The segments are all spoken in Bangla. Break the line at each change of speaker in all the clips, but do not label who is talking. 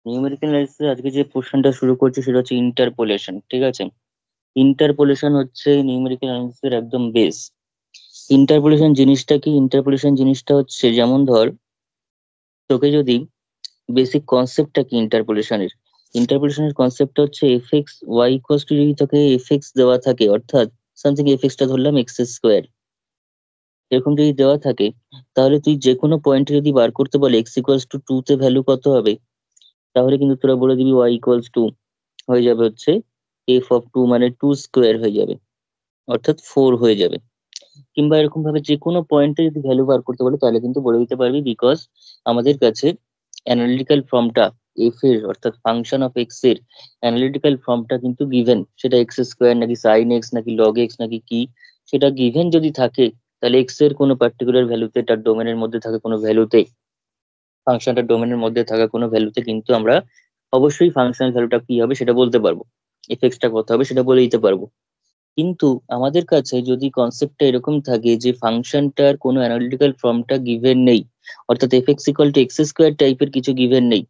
নিউমেরিক্যাল অ্যানালিসিস আজকে যে পোর্শনটা শুরু করছি সেটা হচ্ছে ইন্টারপোলেশন। ঠিক আছে, ইন্টারপোলেশন হচ্ছে নিউমেরিক্যাল অ্যানালিসিসের একদম বেস। ইন্টারপোলেশন জিনিসটা কি? ইন্টারপোলেশন জিনিসটা হচ্ছে, যেমন ধর, তোকে যদি বেসিক কনসেপ্টটা কি ইন্টারপোলেশনের, ইন্টারপোলেশনের কনসেপ্টটা হচ্ছে f x y equals to, যদি তোকে এফ এক্স দেওয়া থাকে, অর্থাৎ সামথিং এফ এক্সটা ধরলাম এক্স স্কোয়ার, এরকম যদি দেওয়া থাকে, তাহলে তুই যে কোনো পয়েন্টে যদি বার করতে বলে এক্স ইকুয়ালস টু টু তে ভ্যালু কত হবে, তাহলে কিন্তু তোরা বলে দিবি ওয়াই ইকুয়ালস টু হয়ে যাবে হচ্ছে এফ অফ টু, মানে টু স্কোয়ার হয়ে যাবে, অর্থাৎ ফোর হয়ে যাবে। কিংবা এরকম ভাবে যে কোনো পয়েন্টে যদি ভ্যালু বার করতে বলে তাহলে কিন্তু বলে দিতে পারবি, বিকজ আমাদের কাছে অ্যানালিটিক্যাল ফর্মটা এফ এর, অর্থাৎ ফাংশন অফ এক্স এর অ্যানালিটিক্যাল ফর্মটা কিন্তু গিভেন, সেটা এক্স স্কোয়ার নাকি সাইন এক্স নাকি লগ এক্স নাকি কি, সেটা গিভেন যদি থাকে, তাহলে এক্স এর কোনো পার্টিকুলার ভ্যালুতে, তার ডোমেনের মধ্যে থাকা কোনো ভ্যালুতে, ফাংশনটার ডোমেনের মধ্যে থাকা কোনো ভ্যালুতে কিন্তু আমরা অবশ্যই ফাংশনাল ভ্যালুটা কি হবে সেটা বলতে পারবো, এফ এক্সটা কত হবে সেটা বলে দিতে পারবো। কিন্তু আমাদের কাছে যদি কনসেপ্টটা এরকম থাকে যে ফাংশনটার কোনো অ্যানালিটিক্যাল ফর্মটা গিভেন নেই, অর্থাৎ F x equal to x square টাইপের কিছু গিভেন নেই,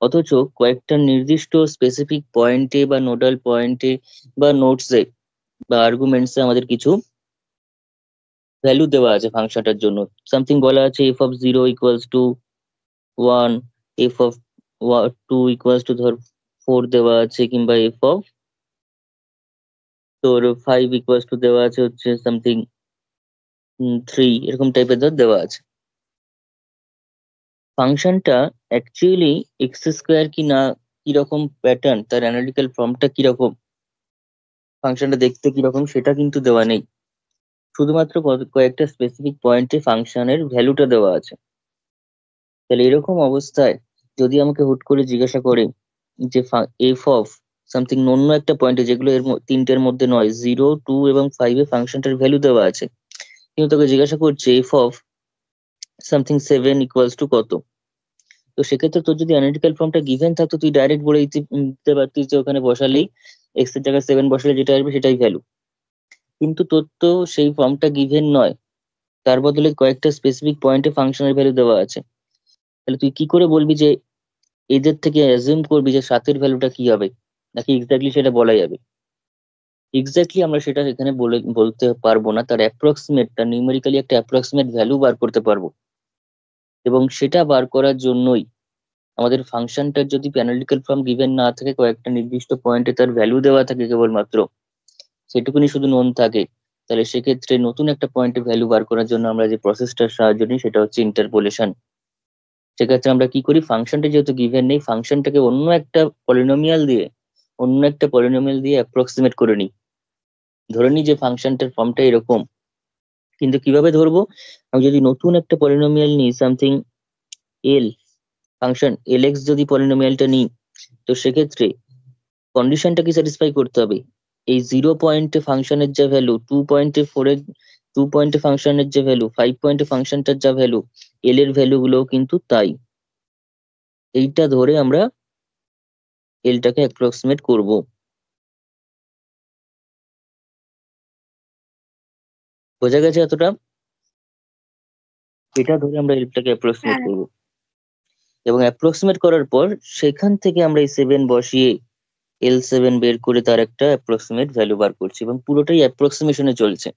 অথচ কয়েকটা নির্দিষ্ট স্পেসিফিক পয়েন্টে বা নোডাল পয়েন্টে বা নোটসে বা আর্গুমেন্টসে আমাদের কিছু ভ্যালু দেওয়া আছে ফাংশনটার জন্য, সামথিং বলা আছে f of zero equals to one, f of two equals to ধর ফোর দেওয়া আছে, কিংবা এফ অফ তোর ফাইভ ইকুয়ালস টু দেওয়া আছে হচ্ছে সামথিং থ্রি, এরকম টাইপের ধর দেওয়া আছে। ফাংশনটা অ্যাকচুয়ালি এক্স স্কোয়ার কি না, কিরকম প্যাটার্ন, তার অ্যানালিটিক্যাল ফর্মটা কিরকম, ফাংশনটা দেখতে কিরকম, সেটা কিন্তু দেওয়া নেই। শুধুমাত্র কয়েকটা স্পেসিফিক পয়েন্টে ফাংশনের ভ্যালুটা দেওয়া আছে। তাহলে এরকম অবস্থায় যদি আমাকে হুট করে জিজ্ঞাসা করে যে এফ অফ সামথিং অন্য একটা পয়েন্টে, যেগুলো তিনটের মধ্যে নয়, জিরো টু এবং ফাইভে ফাংশনটার ভ্যালু দেওয়া আছে, কিন্তু তোকে জিজ্ঞাসা করছে F of something seven equals to কত, তো সেক্ষেত্রে তোর যদি অ্যানালিটিক্যাল ফর্মটা গিভেন থাকতো, তুই ডাইরেক্ট বলে দিতে পারতিস যে ওখানে বসালেই, এক্স এর জায়গায় সেভেন বসালে যেটা আসবে সেটাই ভ্যালু। কিন্তু তোর তো সেই ফর্মটা গিভেন নয়, তার বদলে কয়েকটা স্পেসিফিক পয়েন্টে ফাংশনের ভ্যালু দেওয়া আছে। তাহলে তুই কি করে বলবি যে, এদের থেকে অ্যাজিউম করবি যে সাতের ভ্যালুটা কি হবে, নাকি এক্স্যাক্টলি সেটা বলা যাবে? এক্স্যাক্টলি আমরা সেটা এখানে বলতে পারবো না, তার অ্যাপ্রক্সিমেটটা নিউমেরিক্যালি একটা অ্যাপ্রক্সিমেট ভ্যালু বার করতে পারবো। এবং সেটা বার করার জন্যই আমাদের ফাংশনটার যদি অ্যানালিটিক্যাল ফর্ম গিভেন না থাকে, কয়েকটা নির্দিষ্ট পয়েন্টে তার ভ্যালু দেওয়া থাকে কেবলমাত্র, সেটুকুনি শুধু নোন থাকে, তাহলে সেক্ষেত্রে নতুন একটা পয়েন্টে ভ্যালু বার করার জন্য আমরা যে প্রসেসটার সাহায্য নিই সেটা হচ্ছে ইন্টারপোলেশন। সেক্ষেত্রে আমরা কি করি, ফাংশনটা যেহেতু গিভেন নেই, ফাংশনটাকে অন্য একটা পলিনোমিয়াল দিয়ে অ্যাপ্রক্সিমেট করে নিই। ধরে নিই যে ফাংশনটার ফর্মটা এরকম, কিন্তু কিভাবে ধরবো, আমি যদি নতুন একটা পলিনোমিয়াল নিই সামথিং এল, ফাংশন এল এক্স যদি পলিনোমিয়ালটা নিই, তো সেক্ষেত্রে কন্ডিশনটা কি স্যাটিসফাই করতে হবে, এই জিরো পয়েন্টে ফাংশনের যা ভ্যালু, টু পয়েন্টে ফাংশনের যে ভ্যালু, ফাইভ পয়েন্টে ফাংশনটার যা ভ্যালু, এল এর ভ্যালু গুলোও কিন্তু তাই। এইটা ধরে আমরা এলটাকে অ্যাপ্রক্সিমেট করব। বোঝা গেছে এতটা? এটা ধরে আমরা এলটাকে অ্যাপ্রক্সিমেট
হ্যাঁ।
করব, এবং অ্যাপ্রক্সিমেট করার পর সেখান থেকে আমরা এই সেভেন বসিয়ে এল সেভেন বের করে তার একটা অ্যাপ্রক্সিমেট ভ্যালু বার করছি, এবং পুরোটাই অ্যাপ্রক্সিমেশনে চলছে।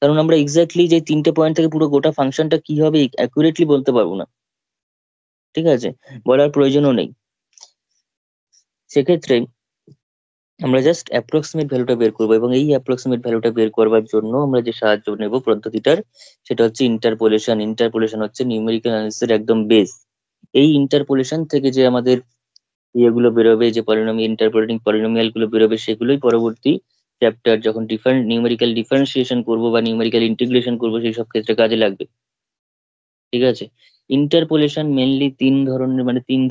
কারণ আমরা এক্স্যাক্টলি যে তিনটে পয়েন্ট থেকে পুরো গোটা ফাংশনটা কি হবে অ্যাকুরেটলি বলতে পারবো না। ঠিক আছে, বলার প্রয়োজনও নেই। সেক্ষেত্রে আমরা জাস্ট অ্যাপ্রক্সিমেট ভ্যালুটা বের করবো, এবং এই অ্যাপ্রক্সিমেট ভ্যালুটা বের করবার জন্য আমরা যে সাহায্য নেব পদ্ধতিটার, সেটা হচ্ছে ইন্টারপোলেশন। ইন্টারপোলেশন হচ্ছে নিউমেরিক্যাল অ্যানালিসিসের একদম বেস। এই ইন্টারপোলেশন থেকে যে আমাদের ইয়েগুলো বেরোবে, যে ইন্টারপোলেটিং পলিনোমিয়াল গুলো বেরোবে, সেগুলোই পরবর্তী চ্যাপ্টার যখন নিউমেরিক্যাল ডিফারেন্সিয়েশন করবো বা নিউমেরিক্যাল ইন্টিগ্রেশন করবো, সেই সব ক্ষেত্রে কাজে লাগবে। ঠিক আছে, ইন্টারপোলেশন মেনলি তিন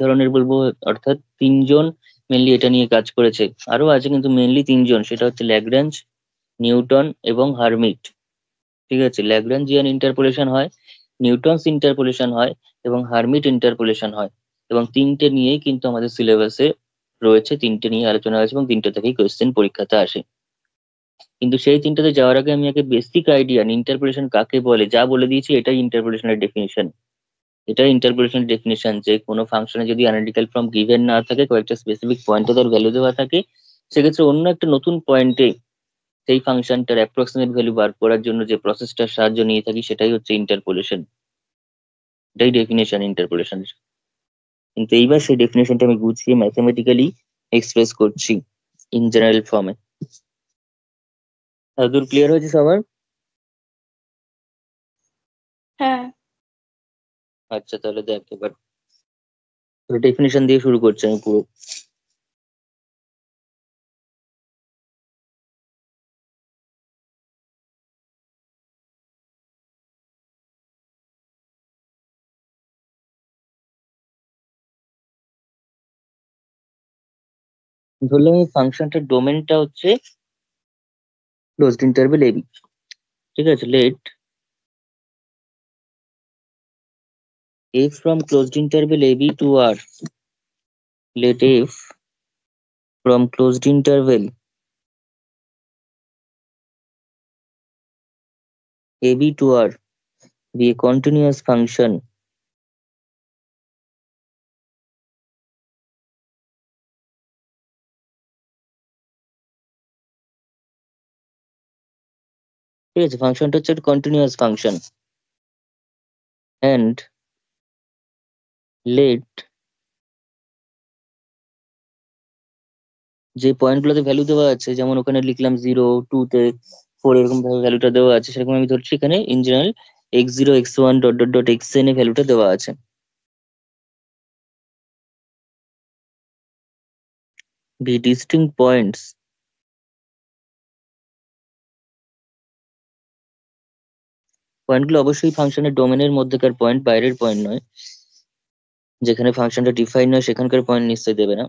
ধরনের বলবো, অর্থাৎ তিনজন মেনলি এটা নিয়ে কাজ করেছে। আরো আছে কিন্তু মেনলি তিনজন, সেটা হচ্ছে ল্যাগ্রাঞ্জ, নিউটন এবং হার্মিট। ঠিক আছে, ল্যাগ্রাঞ্জিয়ান ইন্টারপোলেশন হয়, নিউটনস ইন্টারপোলেশন হয়, এবং হার্মিট ইন্টারপোলেশন হয়। এবং তিনটে নিয়েই কিন্তু আমাদের সিলেবাসে রয়েছে, তিনটে নিয়ে আলোচনা আছে, এবং তিনটে থেকেই কোয়েশ্চেন পরীক্ষাতে আসে। কিন্তু সেই তিনটাতে যাওয়ার আগে আমি আগে বেসিক আইডিয়া ইন্টারপ্রিটেশন কাকে বলে যা বলে দিয়েছি, এটাই ইন্টারপ্রিটেশনের ডেফিনিশন। এটা ইন্টারপোলেশন ডেফিনেশন, যে কোনো ফাংশনে যদি অ্যানালিটিক্যাল ফর্ম গিভেন না থাকে, কয়েকটা স্পেসিফিক পয়েন্টে তার ভ্যালু দেওয়া থাকে, সেক্ষেত্রে অন্য একটা নতুন পয়েন্টে সেই ফাংশনটার অ্যাপ্রক্সিমেট ভ্যালু বার করার জন্য যে প্রসেসটার সাহায্য নিয়ে থাকি সেটাই হচ্ছে ইন্টারপোলেশন। এটাই ডেফিনেশন ইন্টারপোলেশন। কিন্তু এইবার সেই ডেফিনেশনটা আমি গুছিয়ে ম্যাথমেটিক্যালি এক্সপ্রেস করছি ইন জেনারেল ফর্মে। এতদূর ক্লিয়ার হয়েছে সবার?
হ্যাঁ।
আচ্ছা, তাহলে দেখ এবার ডেফিনেশন দিয়ে শুরু করছি আমি পুরো। ধরলাম এই ফাংশনটার ডোমেনটা হচ্ছে ক্লোজড ইন্টারভ্যাল এবি। ঠিক আছে, late f from closed interval ab to r, let f from closed interval ab to r be a continuous function ঠিক আছে, ফাংশনটা হচ্ছে কন্টিনিউয়াস ফাংশন, and let যে পয়েন্ট গুলোতে ভ্যালু দেওয়া আছে, যেমন ওখানে লিখলাম 0 2 তে 4, এরকম ভাবে ভ্যালুটা দেওয়া আছে, সেরকম আমি ধরছি এখানে in general x0 x1 dot dot dot xn এ ভ্যালুটা দেওয়া আছে। বি ডিস্টিংক্ট পয়েন্টস পয়েন্টগুলো অবশ্যই ফাংশনের ডোমেনের মধ্যেকার পয়েন্ট, বাইরের পয়েন্ট নয়। যেখানে ফাংশনটা ডিফাইন নয় সেখানকার পয়েন্ট নিশ্চয়ই দেবে না।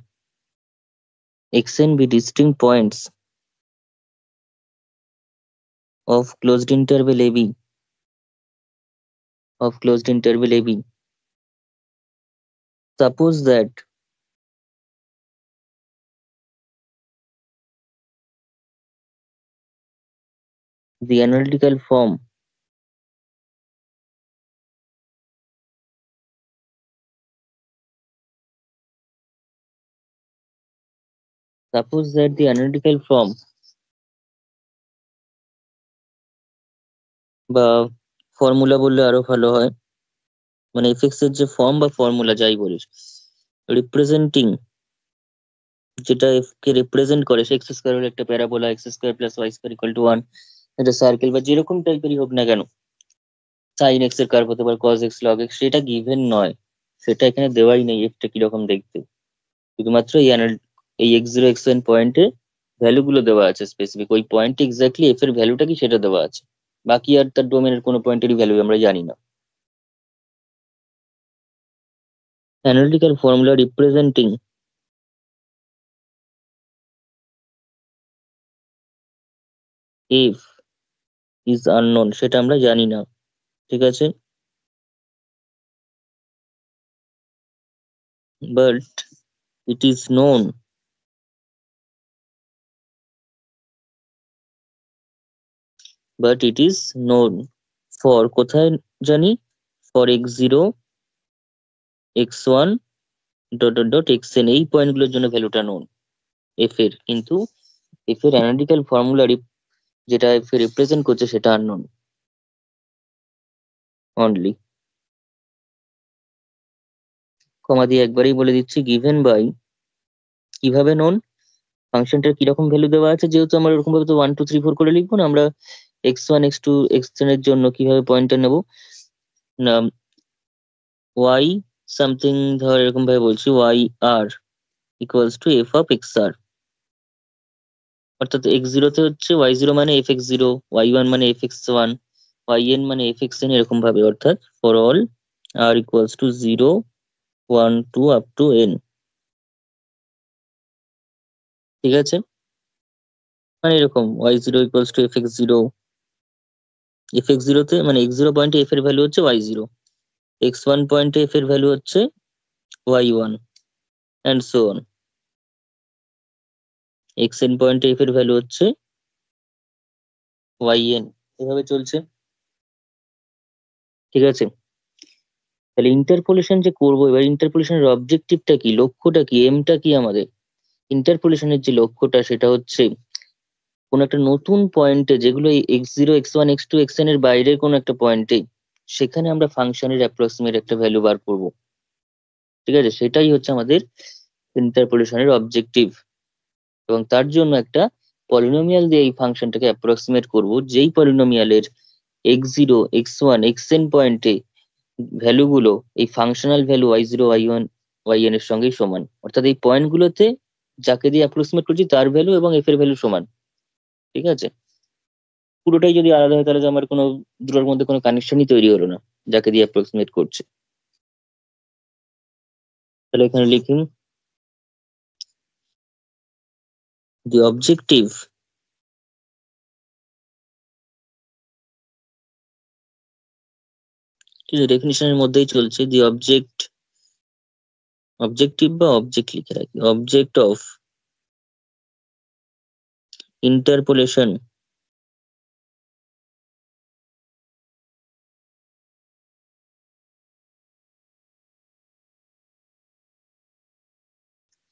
xn be distinct points of closed interval ab of closed interval ab. Suppose that the analytical form suppose that the analytical form বা ফর্মুলা বললে আরো ভালো হয়, মানে এফএক্স এর যে ফর্ম বা ফর্মুলা যাই বলিস, রিপ্রেজেন্টিং, যেটা এফ কে রিপ্রেজেন্ট করে, সে এক্স স্কোয়ার হলো একটা parabola, x square plus y square equal to 1, এটা সার্কেল বা যেরকম টাইপেরই হোক না কেন, সাইন এক্স এর কার্ভ হতে পারে, কজ এক্স লগ এক্স, সেটা গিভেন নয়, সেটা এখানে দেওয়াই নেই এফটা কিরকম দেখতে। শুধুমাত্র এই x0 x1 পয়েন্টে ভ্যালু গুলো দেওয়া আছে স্পেসিফিক, ওই পয়েন্টে এক্স্যাক্টলি এফ এর ভ্যালুটা কি সেটা দেওয়া আছে, বাকি আর তার ডোমেনের কোনো পয়েন্টেরই ভ্যালু আমরা জানি না। Analytical formula representing F is unknown, সেটা আমরা জানি না। ঠিক আছে, but it is known, but it is known for, কোথায় জানি, for x0 x1 dot dot dot xn, এই পয়েন্টগুলোর জন্য ভ্যালুটা নোন এফ এর, কিন্তু এফ এর অ্যানালিটিক্যাল ফর্মুলা যেটা এফ এ রিপ্রেজেন্ট করছে সেটা আননোন অনলি। কমা দিয়ে একবারেই বলে দিচ্ছি, গিভেন বাই, কিভাবে নোন, ফাংশনটার কিরকম ভ্যালু দেওয়া আছে, যেহেতু আমরা এরকম ভাবে তো 1 2 3 4 করে লিখবো না, আমরা x1 x2 xn এর জন্য কিভাবে পয়েন্টার নেব না, y সামথিং, ধর এরকম ভাবে বলছি y r equals to F of X আর, অর্থাৎ x0 তে হচ্ছে y0 মানে এফ এক্স জিরো, y1 মানে এফ এক্স ওয়ান, yn মানে এফ এক্স এন, এরকম ভাবে, অর্থাৎ for all r equals two 0 1 2 up to n। ঠিক আছে, মানে এরকম y0 equals to F x zero, F x zero তে মানে x0 পয়েন্টে এফ এর ভ্যালু হচ্ছে y0, x1 পয়েন্টে এফ এর ভ্যালু হচ্ছে y1, and so on, xn পয়েন্টে এফ এর ভ্যালু হচ্ছে yn, এভাবে চলছে। ঠিক আছে, তাহলে ইন্টারপোলেশন যে করবো, এবার ইন্টারপোলেশনের অবজেক্টিভটা কি, লক্ষ্যটা কি, এমটা কি আমাদের? ইন্টারপোলেশনের যে লক্ষ্যটা সেটা হচ্ছে কোন একটা নতুন পয়েন্টে, যেগুলো এই x0 x1 x2 xn এর বাইরের কোন একটা পয়েন্টে, সেখানে আমরা ফাংশনের অ্যাপ্রক্সিমেট একটা ভ্যালু বার করব। ঠিক আছে, সেটাই হচ্ছে আমাদের ইন্টারপোলেশনের অবজেক্টিভ। এবং তার জন্য একটা পলিনোমিয়াল দিয়ে এই ফাংশনটাকে অ্যাপ্রক্সিমেট করব, যেই পলিনোমিয়ালের x0 x1 xn পয়েন্টে ভ্যালুগুলো এই functional value y0 y1 yn এর সঙ্গেই সমান। অর্থাৎ এই পয়েন্টগুলোতে যাকে দিয়ে অ্যাপ্রক্সিমেট করছি তার ভ্যালু এবং এফ এর ভ্যালু সমান। ঠিক আছে, পুরোটাই যদি আলাদা হয় তাহলে তো আমার কোনো দুটোর মধ্যে কোনো কানেকশনই তৈরি হলো না, যাকে দিয়ে অ্যাপ্রক্সিমেট করছে। তাহলে এখানে লিখুন the objective ঠিক আছে, ডেফিনিশনের মধ্যেই চলছে, দি অবজেক্টিভ বা অবজেক্ট লিখে রাখি, object of interpolation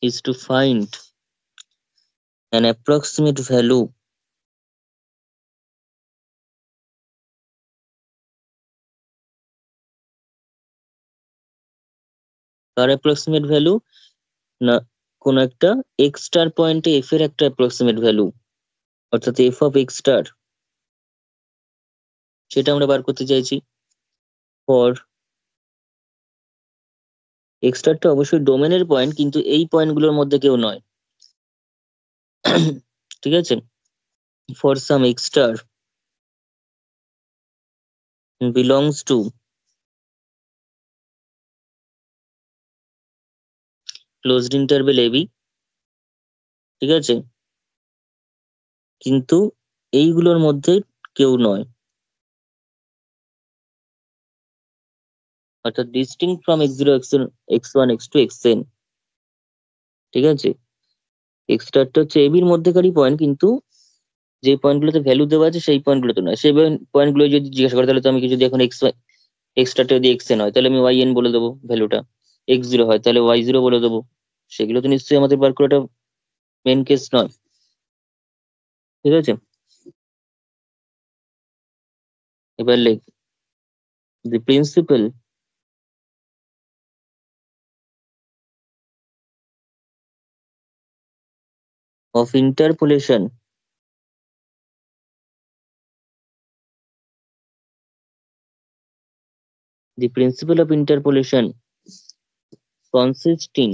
is to find an approximate value car approximate value না, কোন একটা এক্স স্টার পয়েন্টে এফ এর একটা অ্যাপ্রক্সিমেট ভ্যালু, অর্থাৎ এফ অফ এক্স স্টার, সেটা আমরা বার করতে চাইছি। ফর এক্স স্টারটা অবশ্যই ডোমেনের পয়েন্ট, কিন্তু এই পয়েন্টগুলোর মধ্যে কেউ নয়। ঠিক আছে, for some x star belongs to closed interval a b. ঠিক আছে, কিন্তু এইগুলোর মধ্যে কেউ নয়, অর্থাৎ distinct from x0 x1 x2 xn। ঠিক আছে, এক্স স্টারটা হচ্ছে এবির মধ্যেকারই পয়েন্ট, কিন্তু যে পয়েন্টগুলোতে ভ্যালু দেওয়া আছে সেই পয়েন্টগুলোতে নয়। সেই পয়েন্টগুলো যদি জিজ্ঞাসা করে তাহলে তো আমি কি, যদি এখন এক্স স্টারটা যদি xn হয় তাহলে আমি yn বলে দেবো ভ্যালুটা, x0 হয় তাহলে y0 বলে দেবো। সেগুলো তো নিশ্চয়ই আমাদের বার করাটা মেন কেস নয়। ঠিক আছে, এবার লেখ the principle of interpolation the principle of interpolation consisting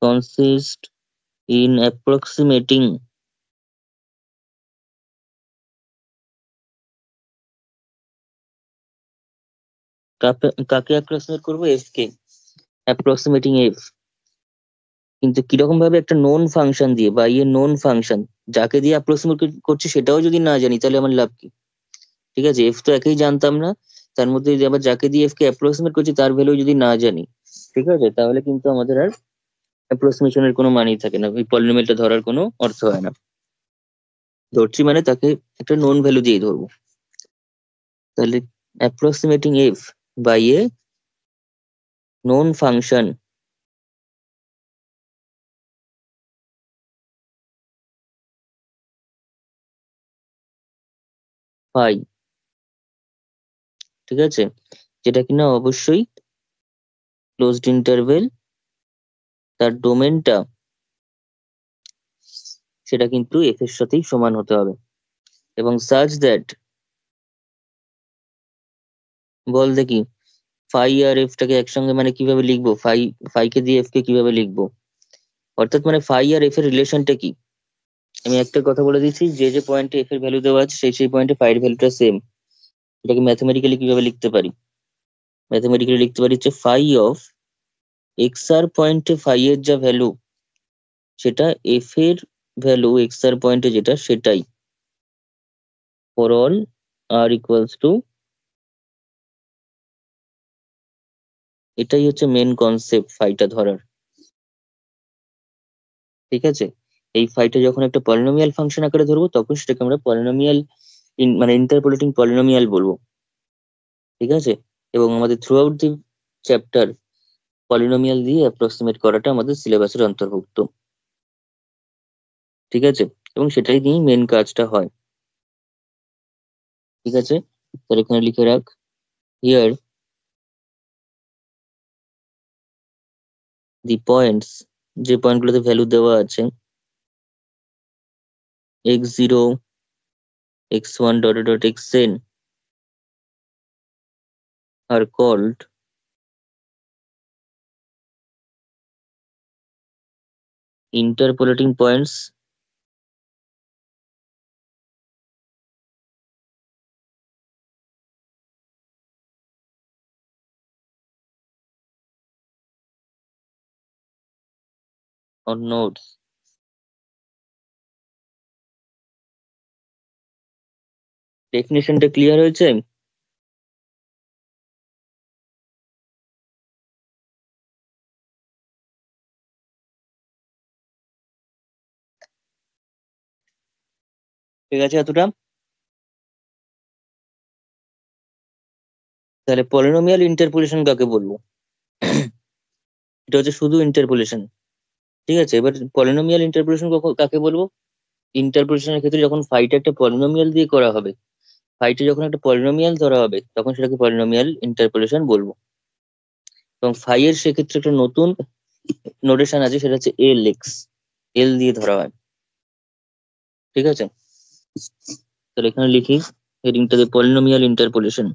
consist in approximating কাকে অ্যাপ্রক্সিমেট করবো, এফ কে, অ্যাপ্রক্সিমেটিং এফ। কিন্তু কিরকম ভাবে, একটা নোন ফাংশন দিয়ে বা ইয়ে নোন ফাংশন, যাকে দিয়ে অ্যাপ্রক্সিমেট করছি সেটাও যদি না জানি তাহলে আমার লাভ কি? ঠিক আছে, এফ তো একেই জানতাম না, তার মধ্যে যদি আবার যাকে দিয়ে এফ কে অ্যাপ্রক্সিমেট করছি তার ভ্যালু যদি না জানি, ঠিক আছে, তাহলে কিন্তু আমাদের আর অ্যাপ্রক্সিমেশনের কোনো মানেই থাকে না, ওই পলিনোমিয়ালটা ধরার কোনো অর্থ হয় না। ধরছি মানে তাকে একটা নোন ভ্যালু দিয়ে ধরবো। তাহলে approximating F by a known function phi. ঠিক আছে, যেটা কিনা অবশ্যই ক্লোজড ইন্টারভেল, তার ডোমেনটা সেটা কিন্তু এফ এর সাথেই সমান হতে হবে। এবং সার্চ দ্যাট, বল দেখি, ফাই আর এফ টাকে একসঙ্গে মানে কিভাবে লিখবো, ফাই কে দিয়ে এফ কে কিভাবে লিখবো, অর্থাৎ মানে ফাই আর এফ এর রিলেশনটা কি। আমি একটা কথা বলে দিচ্ছি, যে যে পয়েন্টে এফ এর ভ্যালু দেওয়া আছে সেই সেই পয়েন্টে ফাই এর ভ্যালুটা সেম। এটাকে ম্যাথমেটিক্যালি কিভাবে লিখতে পারি, ম্যাথমেটিক্যালি লিখতে পারি হচ্ছে ফাই অফ এক্স আর পয়েন্টে ফাই এর যা ভ্যালু, সেটা এফ এর ভ্যালু এক্স আর পয়েন্টে যেটা সেটাই, for all r equals to, এটাই হচ্ছে মেন কনসেপ্ট ফাইটা ধরার। ঠিক আছে, এই ফাইটা যখন একটা পলিনোমিয়াল ফাংশন আকারে ধরবো তখন সেটাকে আমরা পলিনোমিয়াল মানে ইন্টারপোলেটিং পলিনোমিয়াল বলবো, ঠিক আছে? এবং আমাদের through out the chapter polynomial দিয়ে অ্যাপ্রক্সিমেট করাটা আমাদের সিলেবাসের অন্তর্ভুক্ত, ঠিক আছে? এবং সেটাই নিয়েই মেন কাজটা হয়, ঠিক আছে? তাহলে এখানে লিখে রাখ, হিয়ার দি পয়েন্টস, যে পয়েন্টগুলোতে ভ্যালু দেওয়া আছে, x0 x1 xn are called interpolating points or nodes. ডেফিনেশনটা ক্লিয়ার হয়েছে? ঠিক আছে এতটা? তাহলে পলিনোমিয়াল ইন্টারপোলেশন কাকে বলবো? এটা হচ্ছে শুধু ইন্টারপোলেশন, ঠিক আছে? এবার পলিনোমিয়াল ইন্টারপোলেশন কাকে বলবো? ইন্টারপোলেশনের ক্ষেত্রে যখন ফাইটা একটা পলিনোমিয়াল দিয়ে করা হবে, ফাইটে যখন একটা পলিনোমিয়াল ধরা হবে, তখন সেটাকে পলিনোমিয়াল ইন্টারপোলেশন বলবো। এবং ফাই এর সেক্ষেত্রে একটা নতুন নোটেশন আছে, সেটা হচ্ছে এল এক্স, এল দিয়ে ধরা হয়, ঠিক আছে? তাহলে এখানে লিখি হেডিংটাতে পলিনোমিয়াল ইন্টারপোলেশন।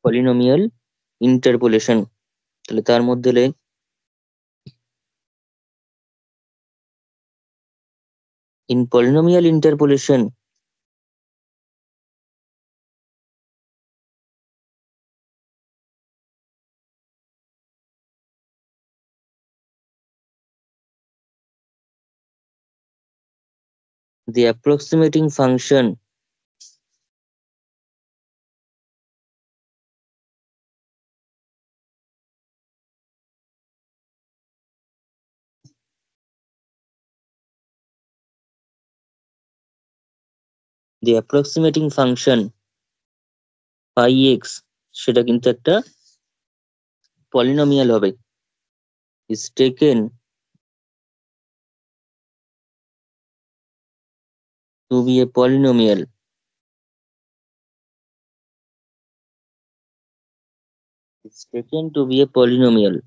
পলিনোমিয়াল ইন্টারপোলেশন, তাহলে তার মধ্যে in polynomial interpolation the approximating function the approximating function phi x, সেটা কিন্তু একটা পলিনোমিয়াল হবে, is taken to be a polynomial, is taken to be a polynomial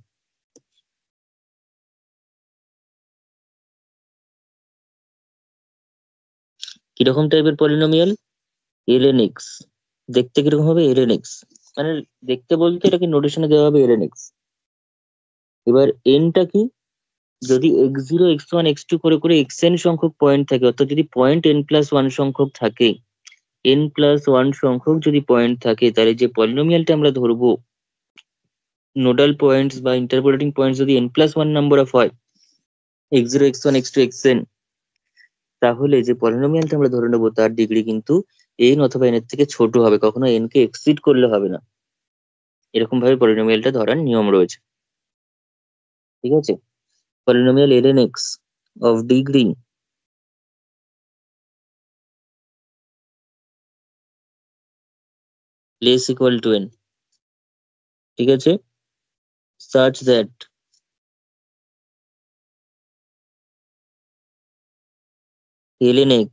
কিরকম টাইপের পলিনোমিয়াল? ln x, দেখতে কিরকম হবে? ln x, মানে দেখতে বলতে এটাকে নোটেশনে দেওয়া হবে ln x। এবার n টা কি? যদি x0 x1 x2 করে করে xn সংখ্যক পয়েন্ট থাকে, অর্থাৎ যদি পয়েন্ট n+1 সংখ্যক থাকে, n+1 সংখ্যক যদি পয়েন্ট থাকে, তাহলে যে পলিনোমিয়ালটা আমরা ধরবো, নোডাল পয়েন্টস বা ইন্টারপোলেটিং পয়েন্টস যদি n+1 নাম্বার অফ হয়, x0 x1 x2 xn, তাহলে যে পলিনোমিয়ালটা আমরা ধরে নেবো তার ডিগ্রি কিন্তু n অথবা n এর থেকে ছোট হবে, কখনো n কে এক্সিড করলে হবে না। এরকম ভাবে পলিনোমিয়ালটা ধরার নিয়ম রয়েছে, ঠিক আছে? Polynomial ln x of degree less equal to n, ঠিক আছে? such that ln x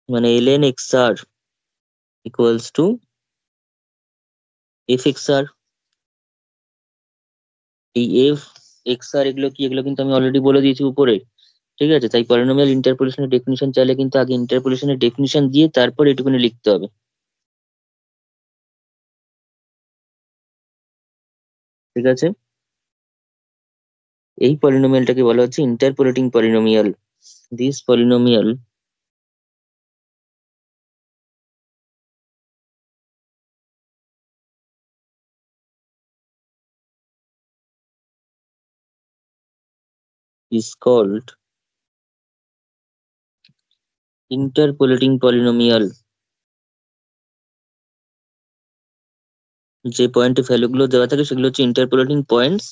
মানে ln xr equals to fxr। এই এফ এক্স আর এগুলো কি, এগুলো কিন্তু আমি অলরেডি বলে দিয়েছি উপরে, ঠিক আছে? তাই পলিনোমিয়াল ইন্টারপোলেশনের ডেফিনিশন চাইলে কিন্তু আগে ইন্টারপোলেশনের ডেফিনিশন দিয়ে তারপর এটুকুনি লিখতে হবে, ঠিক আছে? এই পলিনোমিয়ালটাকে বলা হচ্ছে interpolating polynomial. This polynomial is called interpolating polynomial, যে পয়েন্টে ভ্যালুগুলো দেওয়া থাকে সেগুলো হচ্ছে ইন্টারপোলেটিং পয়েন্টস,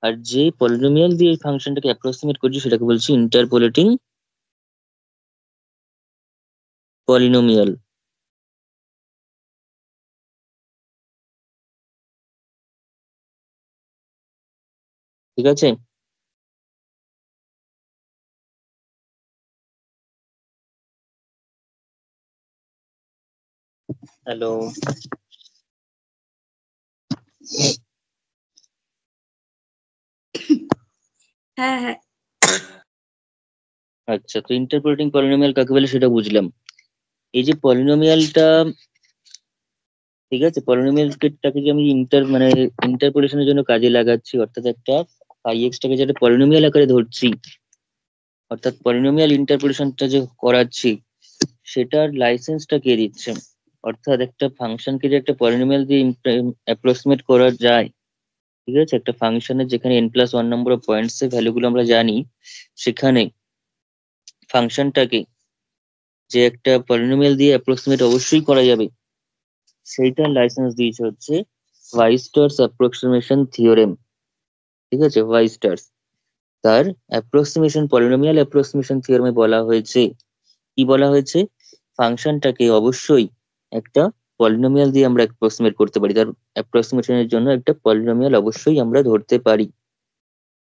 আর যে পলিনোমিয়াল দিয়ে এই ফাংশনটাকে অ্যাপ্রক্সিমেট করছি সেটাকে বলছি ইন্টারপোলেটিং পলিনোমিয়াল। ঠিক আছে? হ্যালো।
হ্যাঁ হ্যাঁ।
আচ্ছা, তো ইন্টারপোলেটিং পলিনোমিয়াল কাকে বলে সেটা বুঝলাম। এই যে পলিনোমিয়ালটা, ঠিক আছে, পলিনোমিয়ালটাকে যে আমি ইন্টারপোলেশনের জন্য কাজে লাগাচ্ছি, অর্থাৎ একটা ফাই এক্সটাকে যেটা পলিনোমিয়াল আকারে ধরছি, অর্থাৎ পলিনোমিয়াল ইন্টারপোলেশনটা যে করাচ্ছি, সেটার লাইসেন্সটা কে দিচ্ছে? অর্থাৎ একটা ফাংশনকে যে একটা পলিনোমিয়াল দিয়ে অ্যাপ্রক্সিমেট করা যায়, ঠিক আছে, একটা ফাংশনের যেখানে n+1 নম্বর অফ পয়েন্টস এর ভ্যালুগুলো আমরা জানি, সেখানে ফাংশনটাকে যে একটা পলিনোমিয়াল দিয়ে অ্যাপ্রক্সিমেট অবশ্যই করা যাবে, সেইটার লাইসেন্স দিয়েছে হচ্ছে ওয়াইস্টার্স অ্যাপ্রক্সিমেশন থিওরেম। ঠিক আছে, ওয়াইস্টার্স তার পলিনোমিয়াল অ্যাপ্রক্সিমেশন থিওরেমে বলা হয়েছে, কি বলা হয়েছে? ফাংশনটাকে অবশ্যই একটা পলিনোমিয়াল দিয়ে আমরা অ্যাপ্রক্সিমেট করতে পারি, তার অ্যাপ্রক্সিমেশনের জন্য একটা পলিনোমিয়াল অবশ্যই আমরা ধরতে পারি।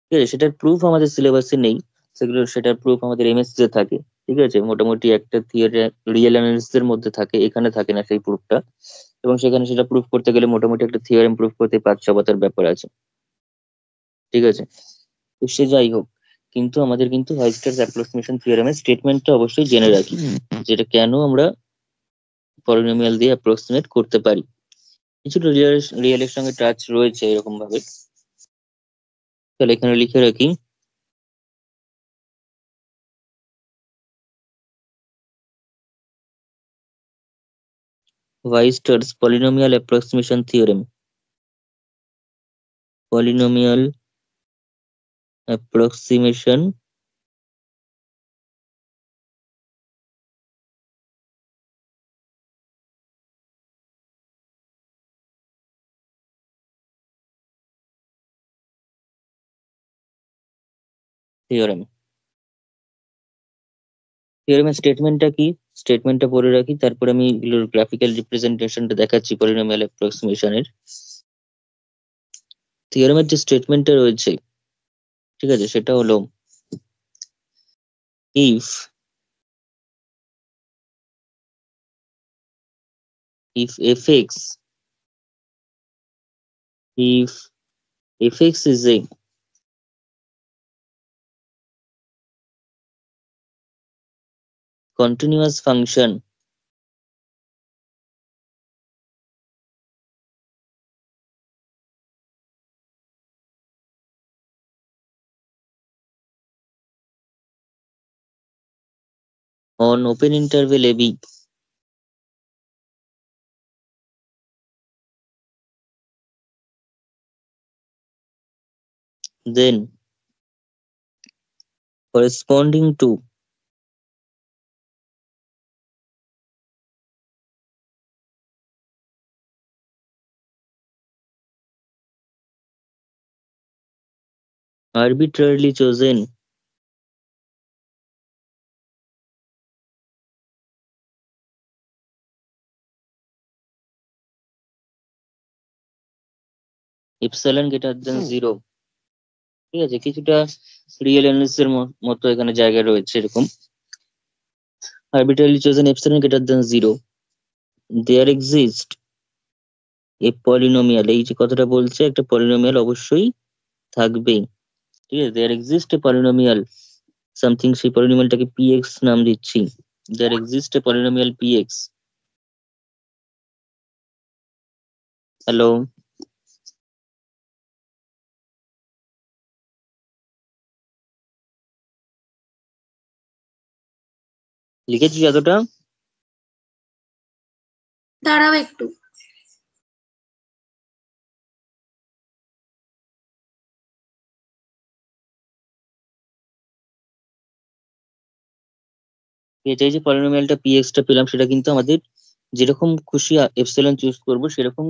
ঠিক আছে, সেটার প্রুফ আমাদের সিলেবাসে নেই, সেটার প্রুফ আমাদের এমএসসি তে থাকে। ঠিক আছে, মোটামুটি একটা থিওরি রিয়েল অ্যানালিসিস এর মধ্যে থাকে, এখানে থাকে না সেই প্রুফটা, এবং সেখানে সেটা প্রুফ করতে গেলে মোটামুটি একটা থিওরেম প্রুফ করতে 5-6 পাতার ব্যাপার আছে। ঠিক আছে, তো সে যাই হোক, কিন্তু আমাদের কিন্তু হোয়াইস্টার্স অ্যাপ্রক্সিমেশন থিওরেমের স্টেটমেন্টটা অবশ্যই জেনে রাখি, যেটা কেন আমরা পলিনোমিয়াল দিয়ে অ্যাপ্রক্সিমেট করতে পারি। কিছুটা রিয়েলের সঙ্গে টাচ রয়েছে এরকম ভাবে। তাহলে এখানে লিখে রাখি, Weierstrass polynomial approximation theorem, polynomial approximation theorem. থিওরেমের স্টেটমেন্টটা কি? স্টেটমেন্টটা পড়ে রাখি, তারপর আমি এগুলোর গ্রাফিক্যাল রিপ্রেজেন্টেশনটা দেখাচ্ছি পলিনোমিয়াল অ্যাপ্রক্সিমেশনের। থিওরেমের যে স্টেটমেন্টটা রয়েছে, ঠিক আছে, সেটা হলো if fx, if fx is a continuous function on open interval ab, then corresponding to arbitrarily chosen epsilon greater than 0। ঠিক আছে, কিছুটা রিয়েল অ্যানালিসিস এর মতো এখানে জায়গা রয়েছে এরকম। arbitrarily chosen epsilon greater than 0, there exist a polynomial, এই যে কথাটা বলছে, একটা পলিনোমিয়াল অবশ্যই থাকবে। ঠিক আছে, there exist a polynomial something, সেই পলিনোমিয়ালটাকে px নাম দিচ্ছি, there exist a polynomial px। Hello, লিখেছি এতটা?
দাঁড়াও একটু।
এটা যে পলিনোমিয়ালটা পিএক্স টা পেলাম সেটা কিন্তু আমাদের যেরকম খুশি এপসিলন চুজ করব সেরকম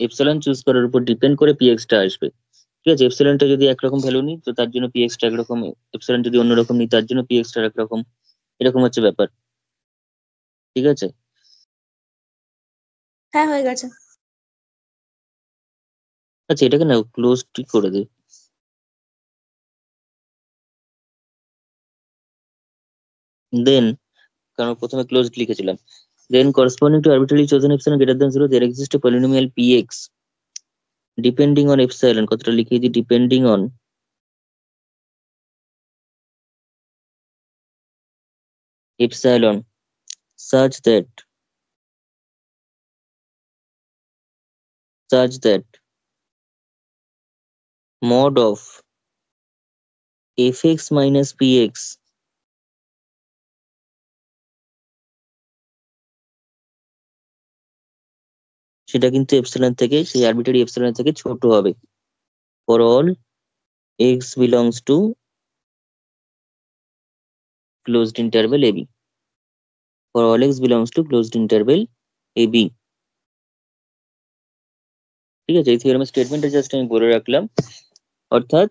এপসিলন চুজ করার উপর ডিপেন্ড করে পিএক্স টা আসবে। ঠিক আছে, এপসিলনটা যদি একরকম ভ্যালু নিই তো তার জন্য পিএক্স টা একরকম, এপসিলন যদি অন্যরকম নিই তার জন্য পিএক্স টা একরকম। এরকম হচ্ছে ব্যাপার। ঠিক আছে।
হ্যাঁ, হয়ে গেছে।
আচ্ছা, এটাকে না ক্লোজ করে দে। দেন, কারণ প্রথমে ক্লোজ লিখেছিলাম, দেন corresponding to arbitrarily chosen epsilon greater than 0 there exists a polynomial px depending on epsilon, কতটা লিখিয়ে দিই, depending on epsilon such that mod of fx minus px সেটা কিন্তু এপসিলন থেকে, সেই আরবিটারি এপসিলন থেকে ছোট হবে for all x belongs to closed interval ab, for all x belongs to closed interval ab। ঠিক আছে, এই থিওরেমের স্টেটমেন্টটা জাস্ট আমি বলে রাখলাম। অর্থাৎ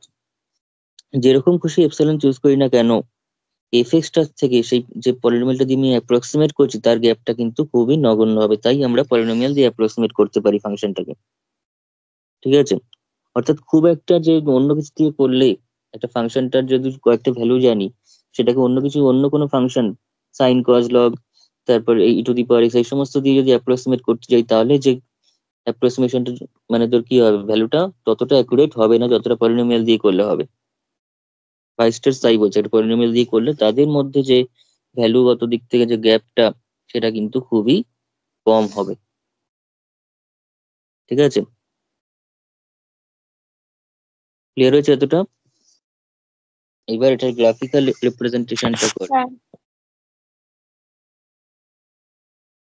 যেরকম খুশি এপসিলন চুজ করি না কেন, এফএক্স টা থেকে সেই যে পলিনোমিয়ালটা দিয়ে আমি অ্যাপ্রক্সিমেট করছি তার গ্যাপটা কিন্তু খুবই নগণ্য হবে, তাই আমরা পলিনোমিয়াল দিয়ে অ্যাপ্রক্সিমেট করতে পারি ফাংশনটাকে। ঠিক আছে, অর্থাৎ খুব একটা যে অন্য কিছু দিয়ে করলে, একটা ফাংশনটার যদি কয়েকটা ভ্যালু জানি, সেটাকে অন্য কিছু, অন্য কোনো ফাংশন, সাইন কজ লগ, তারপর এই ই টু দি পাওয়ার এক্স, এই সমস্ত দিয়ে যদি অ্যাপ্রক্সিমেট করতে যাই তাহলে যে অ্যাপ্রক্সিমেশনটা মানে তোর কি হবে, ভ্যালুটা ততটা অ্যাকুরেট হবে না যতটা পলিনোমিয়াল দিয়ে করলে হবে। বাইস্টার তাই বলছে, একটা পলিনোমিয়াল দিয়ে করলে তাদের মধ্যে যে ভ্যালুগত দিক থেকে যে গ্যাপটা, সেটা কিন্তু খুবই কম হবে। ঠিক আছে, ক্লিয়ার হয়েছে এতটা? এবার এটার গ্রাফিক্যাল রিপ্রেজেন্টেশনটা কর।
হ্যাঁ।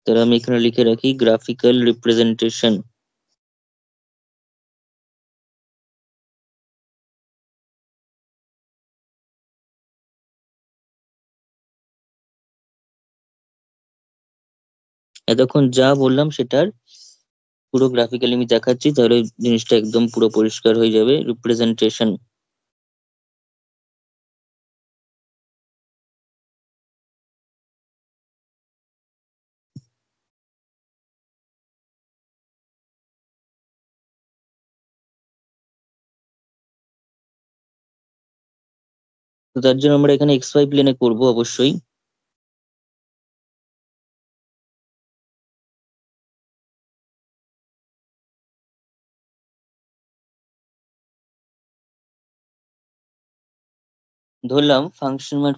তাহলে আমি এখানে লিখে রাখি গ্রাফিক্যাল রিপ্রেজেন্টেশন। এতক্ষণ যা বললাম সেটার পুরো গ্রাফিক্যালি আমি দেখাচ্ছি, তাহলে জিনিসটা একদম পুরো পরিষ্কার হয়ে যাবে। রিপ্রেজেন্টেশন, তো তার জন্য আমরা এখানে এক্স ওয়াই প্লেনে করবো অবশ্যই। ধরলাম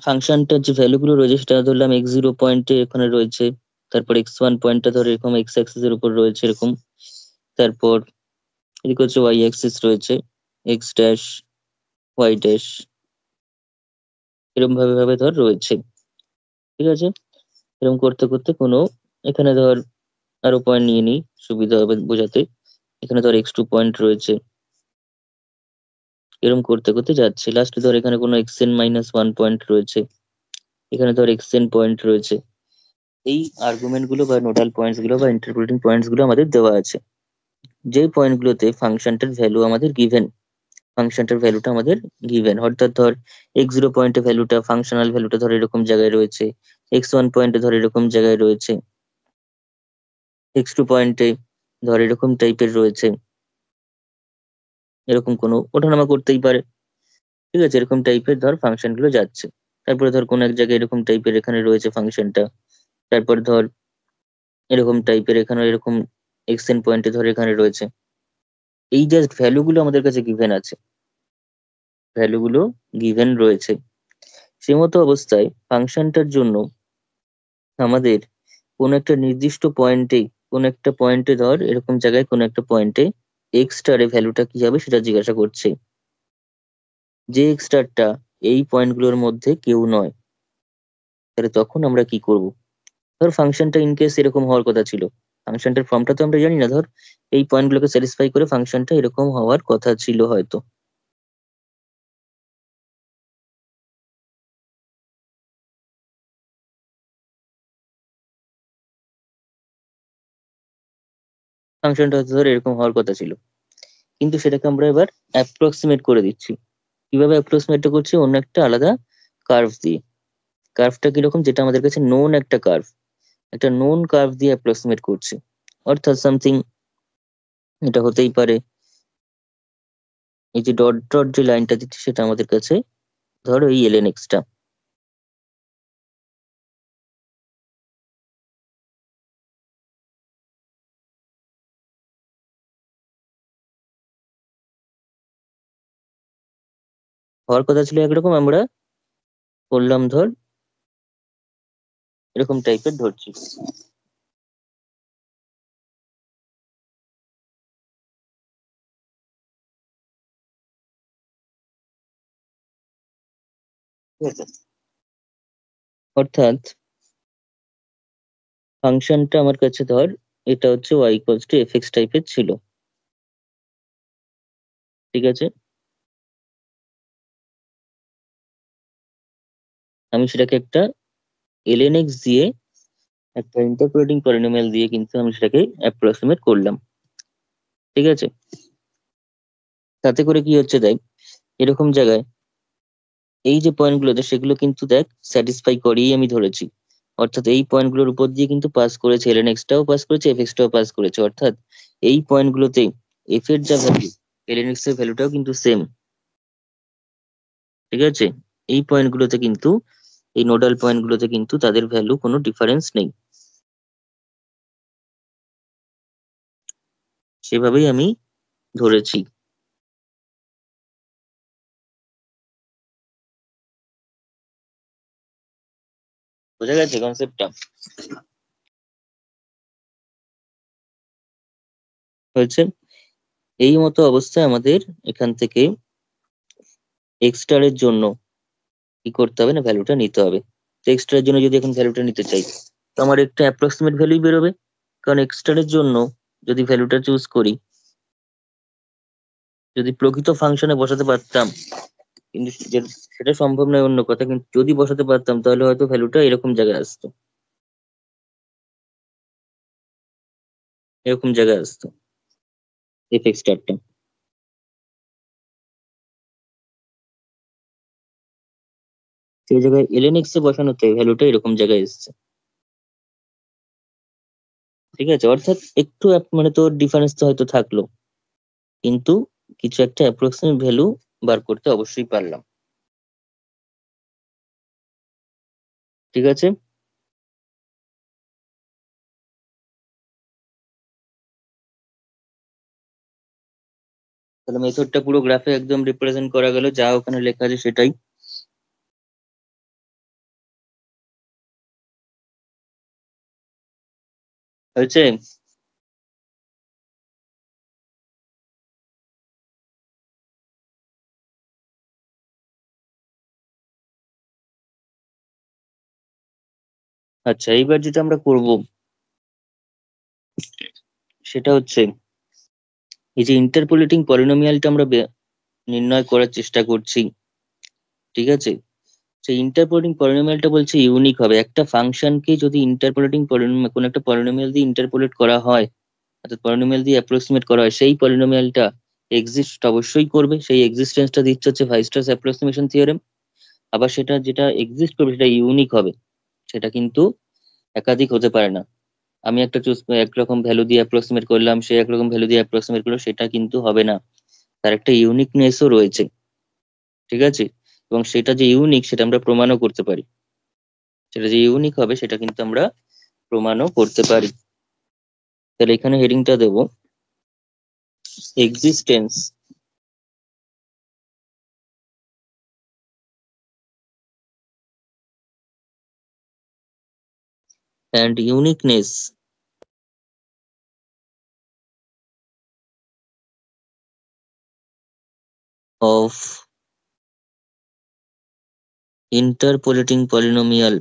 ফাংশনটার যে ভ্যালু গুলো রয়েছে সেটা ধরলাম এক্স জিরো পয়েন্টে এখানে রয়েছে, তারপর এক্স ওয়ান পয়েন্টটা ধরে এরকম এক্স অ্যাক্সিস এর উপর রয়েছে এরকম, তারপর এদিকে হচ্ছে ওয়াই অ্যাক্সিস রয়েছে, এক্স ড্যাশ ওয়াই ড্যাশ এরকম ভাবে ভাবে ধর রয়েছে। ঠিক আছে, এরকম করতে করতে কোনো, এখানে ধর আরো পয়েন্ট নিয়ে নিই সুবিধা হবে বোঝাতে, এখানে ধর এক্স টু পয়েন্ট রয়েছে, এরকম করতে করতে যাচ্ছে, লাস্টে ধর এখানে কোনো x N minus one point রয়েছে, এখানে ধর এক্স এন পয়েন্ট রয়েছে। এই আর্গুমেন্ট গুলো বা নোডাল পয়েন্টস গুলো বা ইন্টারপ্রেটিং পয়েন্টস গুলো আমাদের দেওয়া আছে, যে পয়েন্ট গুলোতে ফাংশনটার ভ্যালু আমাদের গিভেন, ফাংশনটার ভ্যালুটা আমাদের গিভেন, অর্থাৎ ধর এক্স জিরো পয়েন্টে ভ্যালুটা, ফাংশনাল ভ্যালুটা ধর এরকম জায়গায় রয়েছে, এক্স ওয়ান পয়েন্টে ধর এরকম জায়গায় রয়েছে, এক্স টু পয়েন্টে ধর এরকম টাইপের রয়েছে, এরকম কোনো ওঠানামা করতেই পারে। ঠিক আছে, এরকম টাইপের ধর ফাংশন গুলো যাচ্ছে, তারপরে ধর কোন এক জায়গায় এরকম টাইপের এখানে রয়েছে ফাংশনটা, তারপর ধর এরকম টাইপের এখানে এরকম এক্সেন পয়েন্টে ধর এখানে রয়েছে। এই জাস্ট ভ্যালু গুলো আমাদের কাছে গিভেন আছে, ভ্যালু গুলো গিভেন রয়েছে। সে মতো অবস্থায় ফাংশনটার জন্য আমাদের কোন একটা নির্দিষ্ট পয়েন্টে, কোন একটা পয়েন্টে ধর এরকম জায়গায় কোন একটা পয়েন্টে এক্স স্টারের ভ্যালুটা কি হবে সেটা জিজ্ঞাসা করছে, যে এক্স স্টারটা এই পয়েন্টগুলোর মধ্যে কেউ নয়। তাহলে তখন আমরা কি করব? ধর ফাংশনটা ইনকেস এরকম হওয়ার কথা ছিল, ফাংশনটার ফর্মটা তো আমরা জানি না, ধর এই পয়েন্টগুলোকে স্যাটিসফাই করে ফাংশনটা এরকম হওয়ার কথা ছিল হয়তো। ফাংশনটা হয়তো ধর এরকম হওয়ার কথা ছিল, কিন্তু সেটাকে আমরা এবার অ্যাপ্রক্সিমেট করে দিচ্ছি। কিভাবে অ্যাপ্রক্সিমেটটা করছি? অন্য একটা আলাদা কার্ভ দিয়ে। কার্ভটা কিরকম? যেটা আমাদের কাছে নোন একটা কার্ভ, একটা নোন কার্ভ দিয়ে অ্যাপ্রক্সিমেট করছি। অর্থাৎ সামথিং, এটা হতেই পারে এই যে ডট ডট যে লাইনটা দিচ্ছি সেটা আমাদের কাছে ধরো এই এলএনএক্সটা। হওয়ার কথা ছিল একরকম, আমরা করলাম ধর এরকম টাইপের ধরছি। ঠিক আছে? অর্থাৎ ফাংশনটা আমার কাছে ধর এটা হচ্ছে y equals to F x টাইপের ছিল। ঠিক আছে? আমি সেটাকে একটা এলএনএক্স দিয়ে, একটা ইন্টারপোলেটিং পলিনোমিয়াল দিয়ে কিন্তু আমি সেটাকে অ্যাপ্রক্সিমেট করলাম। ঠিক আছে? তাতে করে কি হচ্ছে দেখ, এরকম জায়গায় এই যে পয়েন্টগুলোতে সেগুলো কিন্তু দেখ স্যাটিসফাই করেই আমি ধরেছি। অর্থাৎ এই পয়েন্টগুলোর উপর দিয়ে কিন্তু পাস করেছে, এলএনএক্সটাও পাস করেছে, এফএক্সটাও পাস করেছে। অর্থাৎ এই পয়েন্টগুলোতে এফ এর যা ভ্যালু, এলএনএক্স এর ভ্যালুটাও কিন্তু সেম। ঠিক আছে? এই পয়েন্টগুলোতে কিন্তু, এই নোডাল পয়েন্টগুলোতে কিন্তু তাদের ভ্যালু কোনো ডিফারেন্স নেই। সেভাবেই আমি ধরেছি। বোঝা গেছে কনসেপ্টটা? হয়েছে? এই মতো অবস্থায় আমাদের এখান থেকে এক্সটার এর জন্য কি করতে হবে না, ভ্যালুটা নিতে হবে। তো এক্সটার এর জন্য যদি এখন ভ্যালুটা নিতে চাই, তো আমার একটা অ্যাপ্রক্সিমেট ভ্যালুই বেরোবে। কারণ এক্সটার এর জন্য যদি ভ্যালুটা চুজ করি, যদি প্রকৃত ফাংশনে বসাতে পারতাম, কিন্তু সেটা সম্ভব নয় অন্য কথা, কিন্তু যদি বসাতে পারতাম তাহলে হয়তো ভ্যালুটা এরকম জায়গায় আসতো, এরকম জায়গায় আসতো এফ এক্সটারটা। সেই জায়গায় এলএনএক্স এ বসানোতে ভ্যালুটা এরকম জায়গায় এসছে। ঠিক আছে? অর্থাৎ একটু মানে তোর ডিফারেন্স তো হয়তো থাকলো, কিন্তু কিছু একটা অ্যাপ্রক্সিমেট ভ্যালু বার করতে অবশ্যই পারলাম। ঠিক আছে? তাহলে মেথডটা পুরো গ্রাফে একদম রিপ্রেজেন্ট করা গেল, যা ওখানে লেখা আছে সেটাই। হয়েছে? আচ্ছা, এইবার যেটা আমরা করব সেটা হচ্ছে এই যে ইন্টারপোলেটিং পলিনোমিয়ালটা আমরা নির্ণয় করার চেষ্টা করছি। ঠিক আছে? সেই ইন্টারপোলেটিং পলিনোমিয়ালটা বলছে ইউনিক হবে। একটা ফাংশনকে যদি ইন্টারপোলেটিং পলিনোমিয়াল, কোন একটা পলিনোমিয়াল দিয়ে ইন্টারপোলেট করা হয়, অর্থাৎ পলিনোমিয়াল দিয়ে অ্যাপ্রক্সিমেট করা হয়, সেই পলিনোমিয়ালটা এক্সিস্ট অবশ্যই করবে। সেই এক্সিস্টেন্সটা দিচ্ছে হচ্ছে ভাইস্টাস অ্যাপ্রক্সিমেশন থিওরেম। আবার সেটা যেটা এক্সিস্ট করবে সেটা ইউনিক হবে। সেটা কিন্তু একাধিক হতে পারে না। আমি একটা চুজ একরকম ভ্যালু দিয়ে অ্যাপ্রক্সিমেট করলাম, সে একরকম ভ্যালু দিয়ে অ্যাপ্রক্সিমেট করলো, সেটা কিন্তু হবে না। তার একটা ইউনিকনেসও রয়েছে। ঠিক আছে? এবং সেটা যে ইউনিক সেটা আমরা প্রমাণও করতে পারি। সেটা যে ইউনিক হবে সেটা কিন্তু আমরা প্রমাণও করতে পারি। তাহলে এখানে হেডিংটা দেবো existence and uniqueness of interpolating polynomial.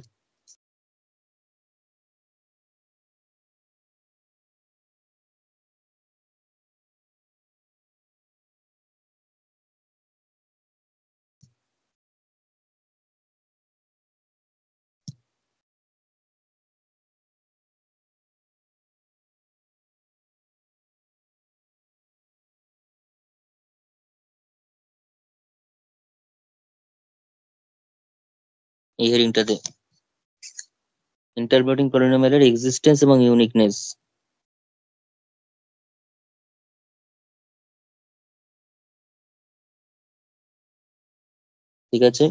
এই হেডিংটাতে ইন্টারপ্রেটিং পলিনোমিয়ালের এক্সিস্টেন্স এবং ইউনিকনেস। ঠিক আছে,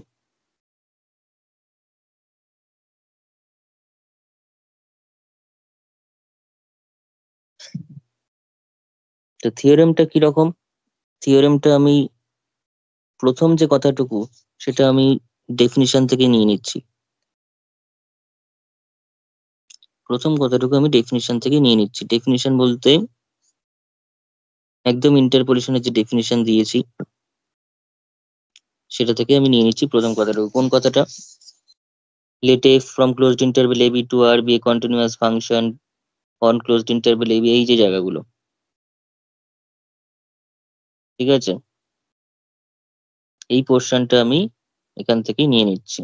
তো থিওরেমটা কিরকম? থিওরেমটা আমি প্রথম যে কথাটুকু সেটা আমি ডেফিনিশন থেকে নিয়ে নিচ্ছি। প্রথম কথাটুকু আমি ডেফিনিশন থেকে নিয়ে নিচ্ছি। ডেফিনিশন বলতে একদম ইন্টারপোলেশনের যে ডেফিনিশন দিয়েছি সেটা থেকে আমি নিয়ে নিচ্ছি প্রথম কথাটুকু। কোন কথাটা? let f from closed interval ab to r be a continuous function on closed interval ab, এই যে জায়গাগুলো, ঠিক আছে, এই পোর্শনটা আমি এখান থেকে নিয়ে নিচ্ছি।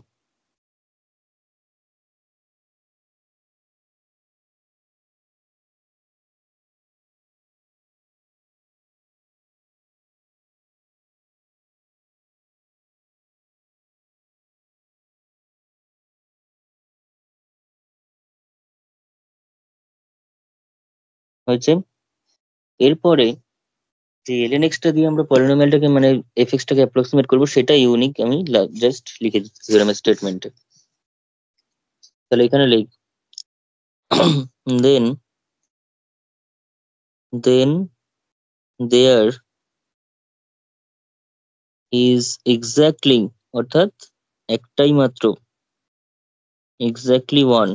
হয়েছে? এরপরে যে ln x টা দিয়ে আমরা পলিনোমিয়ালটাকে মানে fx টাকে অ্যাপ্রক্সিমেট করবো সেটা ইউনিক, আমি জাস্ট লিখে দিচ্ছি থিওরেমের স্টেটমেন্টে। তাহলে এখানে লিখ দেন দেয়ার ইজ এক্স্যাক্টলি, অর্থাৎ একটাই মাত্র, exactly one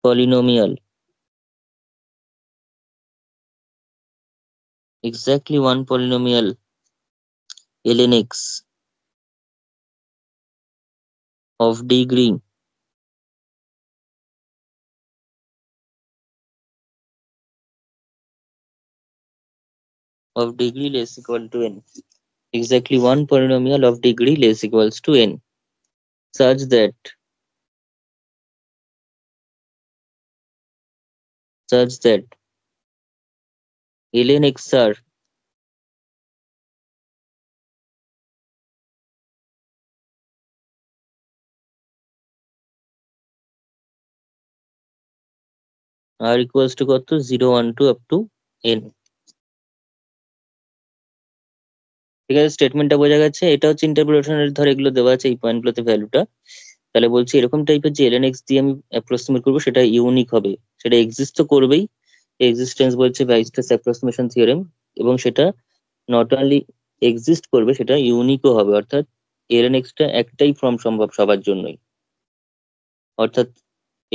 polynomial, exactly one polynomial ln x of degree less equal to n, exactly one polynomial of degree less equals to n, such that ln x are equals to কত 0 1 2 up to n। ঠিক আছে, স্টেটমেন্টটা বোঝা গেছে? এটা হচ্ছে ইন্টারপ্রিটেশনের, ধর এগুলো দেওয়া আছে এই পয়েন্টগুলোতে ভ্যালুটা। তাহলে বলছি এরকম টাইপের যে ln x দিয়ে আমি অ্যাপ্রক্সিমেট করবো সেটা ইউনিক হবে, সেটা এক্সিস্ট তো করবেই, এক্সিস্টেন্স বলছে ভাইস্টাস অ্যাপ্রক্সিমেশন থিওরেম, এবং সেটা নট অনলি এক্সিস্ট করবে, সেটা ইউনিকও হবে, অর্থাৎ ln x টা একটাই ফর্ম সম্ভব সবার জন্যই, অর্থাৎ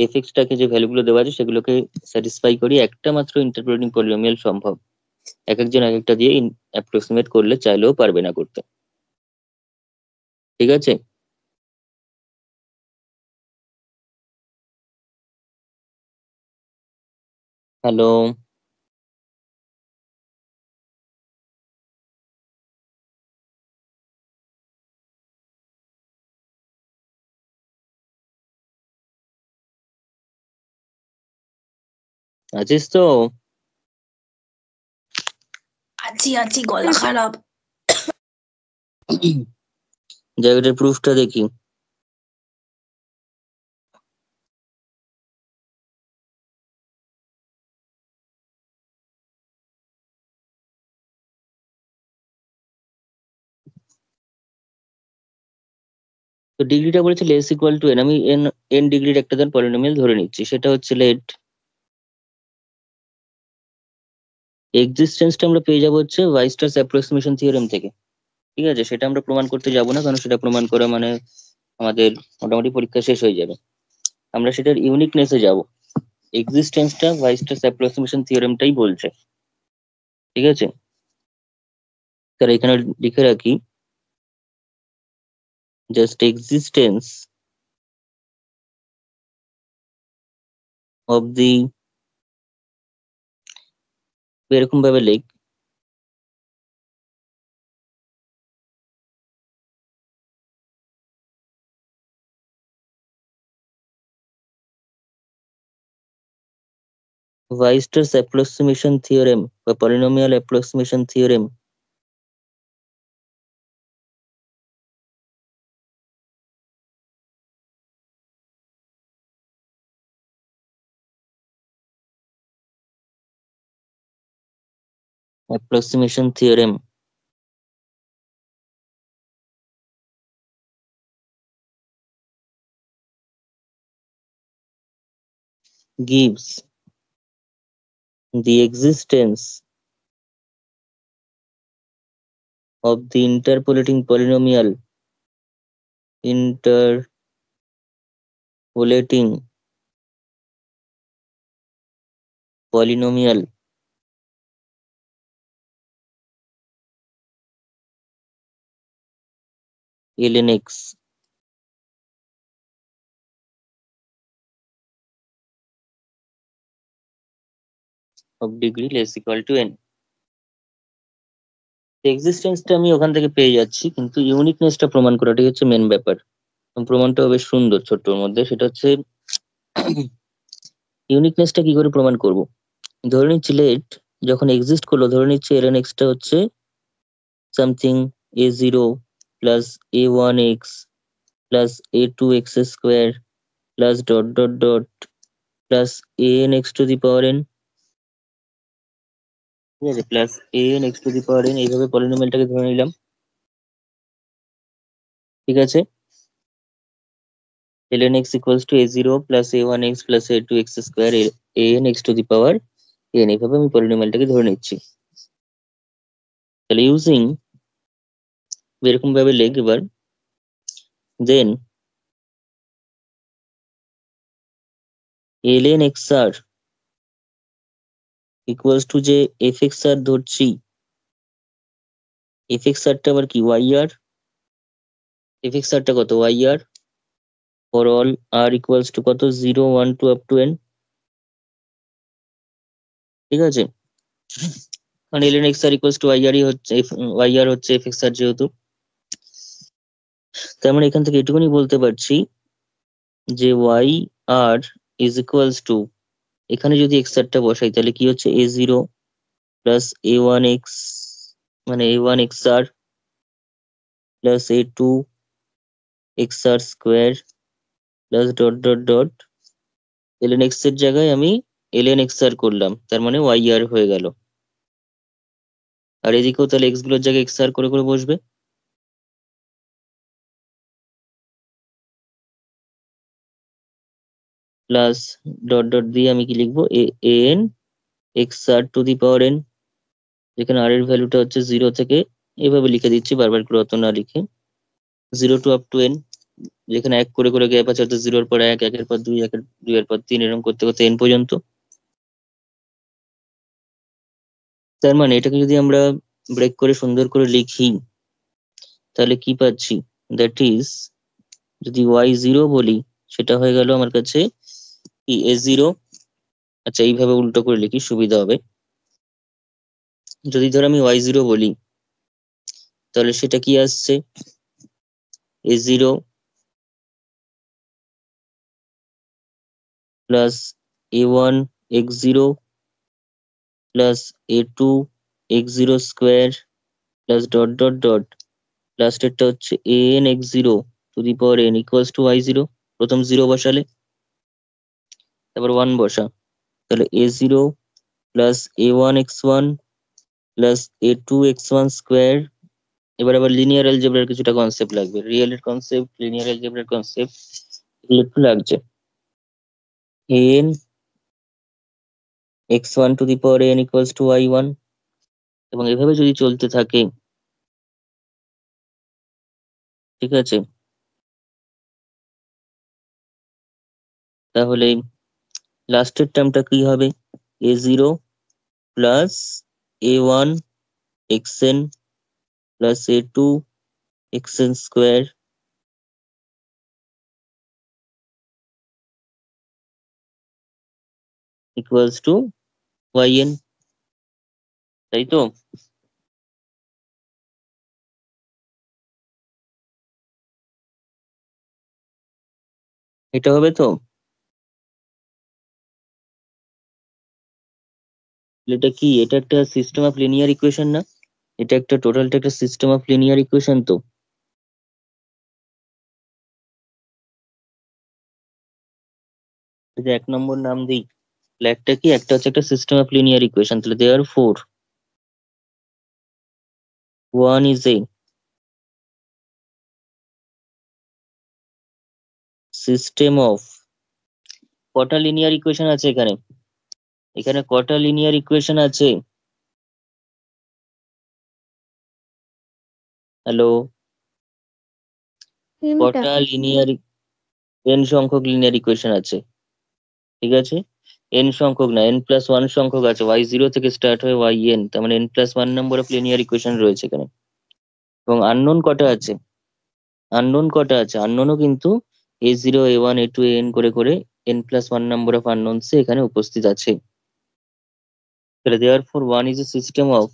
এফএক্স টাকে যে ভ্যালুগুলো দেওয়া আছে সেগুলোকে স্যাটিসফাই করি একটা মাত্র ইন্টারপ্রেটিং পলিনোমিয়াল সম্ভব। এক একজন এক একটা দিয়ে অ্যাপ্রক্সিমেট করলে চাইলেও পারবে না করতে। ঠিক আছে, হ্যালো, আছিস তো?
আছি আছি, গলা খারাপ।
জায়গাটার প্রুফটা দেখি। তো ডিগ্রিটা বলেছে লেস ইকুয়াল টু এন, আমি এন এন ডিগ্রির একটা ধর পলিনোমিয়াল ধরে নিচ্ছি, সেটা হচ্ছে লেট এক্সিস্টেন্সটা আমরা পেয়ে যাবো হচ্ছে ওয়াইস্টার্স অ্যাপ্রক্সিমেশন থিওরেম থেকে। ঠিক আছে, সেটা আমরা প্রমাণ করতে যাব না, কারণ সেটা প্রমাণ করা মানে আমাদের মোটামুটি পরীক্ষা শেষ হয়ে যাবে। আমরা সেটার ইউনিকনেসে যাব। এক্সিস্টেন্সটা ওয়াইস্টার্স অ্যাপ্রক্সিমেশন থিওরেমটাই বলছে। ঠিক আছে, তাহলে এখানে লিখে রাখি জাস্ট এক্সিস্টেন্স অফ দি, এরকম ভাবে লিখ, ওয়াইস্টার্স অ্যাপ্রক্সিমেশন থিওরেম বা polynomial approximation theorem approximation theorem gives the existence of the interpolating polynomial ln x of degree less equal to n. এক্সিস্টেন্সটা আমি ওখান থেকে পেয়ে যাচ্ছি, কিন্তু ইউনিকনেসটা প্রমাণ করাটাই হচ্ছে মেন ব্যাপার। প্রমাণটাও বেশ সুন্দর ছোট্টর মধ্যে, সেটা হচ্ছে ইউনিকনেসটা কি করে প্রমাণ করব। ধরে নিচ্ছি লেট যখন এক্সিস্ট করলো, ধরে নিচ্ছি ln x টা হচ্ছে something a0 plus a1x plus a2x square plus dot dot dot plus an x two the power n, ঠিক আছে, plus an x two the power n, এইভাবে পলিনোমিয়ালটাকে ধরে নিলাম, ঠিক আছে। ln x equals to a0 plus a1x plus a2x square an x to the power n, এইভাবে আমি পলিনোমিয়ালটাকে ধরে নিচ্ছি। তাহলে ইউজিং এরকম ভাবে লেখ এবার, দেন ln xr equals to যে fxr ধরছি, fxr টা আবার কি yr, fxr টা কত yr for all r equals to কত 0 1 2 up to n, ঠিক আছে। কারণ ln xr equals to yr ই হচ্ছে yr হচ্ছে fxr যেহেতু, তার মানে এখান থেকে এটুকুনি বলতে পারছি যে yr is equals to, এখানে যদি xr টা বসাই তাহলে কি হচ্ছে a0 প্লাস a1x মানে a1xr plus a2xr square plus dot dot dot ln x এর জায়গায় আমি ln xr করলাম, তার মানে yr হয়ে গেল। আর এদিকেও তাহলে x গুলোর জায়গায় xr করে করে বসবে, প্লাস ডট ডট দিয়ে আমি কি লিখবো an xr two the power n, যেখানে r এর ভ্যালুটা হচ্ছে 0 থেকে, এভাবে লিখে দিচ্ছি বারবার করে অত না লিখে, 0 টু আপ টু n, যেখানে এক করে করে গ্যাপ আছে, অর্থাৎ 0 এর পর 1, 1 এর পর 2, 2 এর পর 3, এরকম করতে করতে n পর্যন্ত। তার মানে এটাকে যদি আমরা ব্রেক করে সুন্দর করে লিখি তাহলে কি পাচ্ছি, দ্যাট ইজ যদি y0 বলি সেটা হয়ে গেল আমার কাছে কি a0, আচ্ছা এইভাবে উল্টো করে লিখি সুবিধা হবে, যদি ধর আমি y0 বলি তাহলে সেটা কি আসছে a0 plus a1 x0 plus a2 x0 square plus dot dot dot, লাস্টেরটা হচ্ছে an x0 to the power n equals to y0, প্রথম 0 বসালে তারপর 1 বসা, তাহলে a0 plus a1 x1 plus a2 x1 square. এবার আবার লিনিয়ার অ্যালজেব্রার কিছুটা কনসেপ্ট লাগবে, রিয়েল এর কনসেপ্ট, লিনিয়ার অ্যালজেব্রার কনসেপ্ট, এগুলো একটু লাগছে। an x1 two the power n equals two y1, এবং এভাবে যদি চলতে থাকে, ঠিক আছে, তাহলে লাস্টের টার্মটা কি হবে a0 plus a1 xn plus a2 xn square equals to yn, তাই তো। এটা হবে তো, এটা কি, এটা একটা সিস্টেম অফ লিনিয়ার ইকুয়েশন না, এটা একটা টোটালটা একটা সিস্টেম অফ লিনিয়ার ইকুয়েশন তো। যদি 1 নম্বর নাম দিই তাহলে একটা কি, একটা হচ্ছে একটা সিস্টেম অফ লিনিয়ার ইকুয়েশন, তাহলে therefore 1 is a system of কটা লিনিয়ার ইকুয়েশন আছে এখানে? এখানে কটা লিনিয়ার ইকুয়েশন আছে? হ্যালো,
তিনটা।
কটা লিনিয়ার n সংখ্যক লিনিয়ার ইকুয়েশন আছে? ঠিক আছে, n সংখ্যক না, n+1 সংখ্যক আছে। y0 থেকে স্টার্ট হয়ে yn, তার মানে n+1 number of linear equation রয়েছে এখানে। এবং আননোন কটা আছে? আননোন কটা আছে? আননোনও কিন্তু a0 a1 a2 an করে করে n+1 নাম্বার অফ আননোনস এখানে উপস্থিত আছে। তাহলে therefore 1 is a system of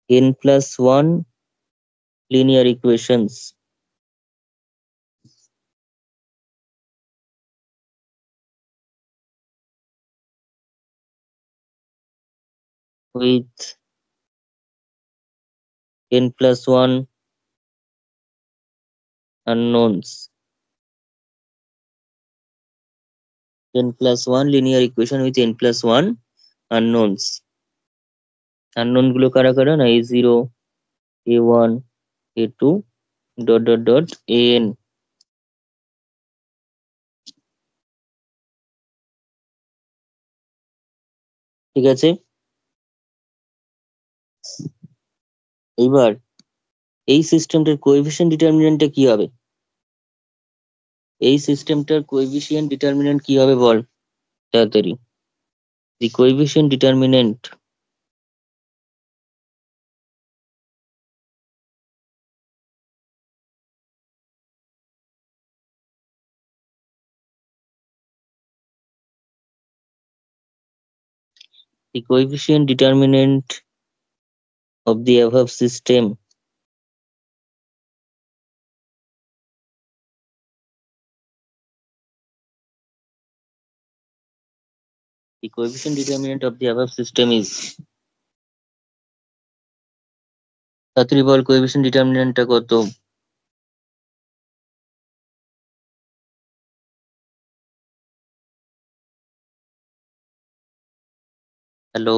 n+1 linear equations with n+1 unknowns. n+1 linear equation with n+1 unknowns. unknown গুলো কারা কারা? না a0 a1 a2 dot dot dot an। ঠিক আছে, এইবার এই সিস্টেমটার কোএফিসিয়েন্ট ডিটারমিনেন্টটা কি হবে? এই সিস্টেমটার কোএফিসিয়েন্ট ডিটারমিনেন্ট কি হবে বল তাড়াতাড়ি। The coefficient determinant the coefficient determinant of the above system the coefficient determinant of the above system is তাড়াতাড়ি বল কোএফিসিয়েন্ট ডিটারমিনেন্টটা কত? হ্যালো,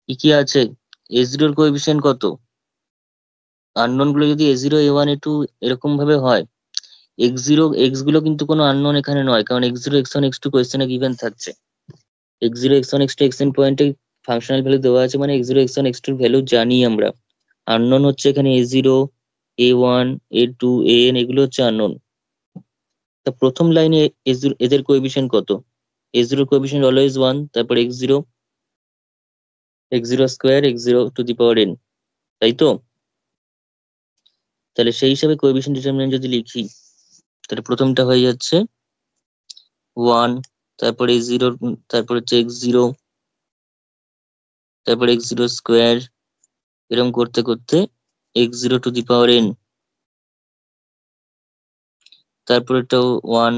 কি কি আছে? a0 এর কোএফিসিয়েন্ট কত? আননোন গুলো যদি a0 a1 a2 এরকম ভাবে হয়, x0 x গুলো কিন্তু কোনো আননোন এখানে নয়, কারণ x0 x1 x2 কোয়েশ্চেনে গিভেন থাকছে। x0 x1 x2 xn পয়েন্টে ফাংশনাল ভ্যালু দেওয়া আছে, মানে x0 x1 x2 এর ভ্যালু জানি আমরা। আননোন হচ্ছে এখানে a0 a1 a2 an, এগুলো হচ্ছে আননোন। তা প্রথম লাইনে এদের কোএফিসিয়েন্ট কত? a0 কোএফিসিয়েন্ট অলওয়েজ 1, তারপর x0 x0 square x0 to the power n, তাই তো? তাহলে সেই হিসাবে কোএফিসিয়েন্ট ডিটারমিনেন্ট যদি লিখি, তাহলে প্রথমটা হয়ে যাচ্ছে 1, তারপর a0, তারপর হচ্ছে x0, তারপর x0 স্কোয়ার, এরকম করতে করতে x0 to the power n, তারপর এটাও 1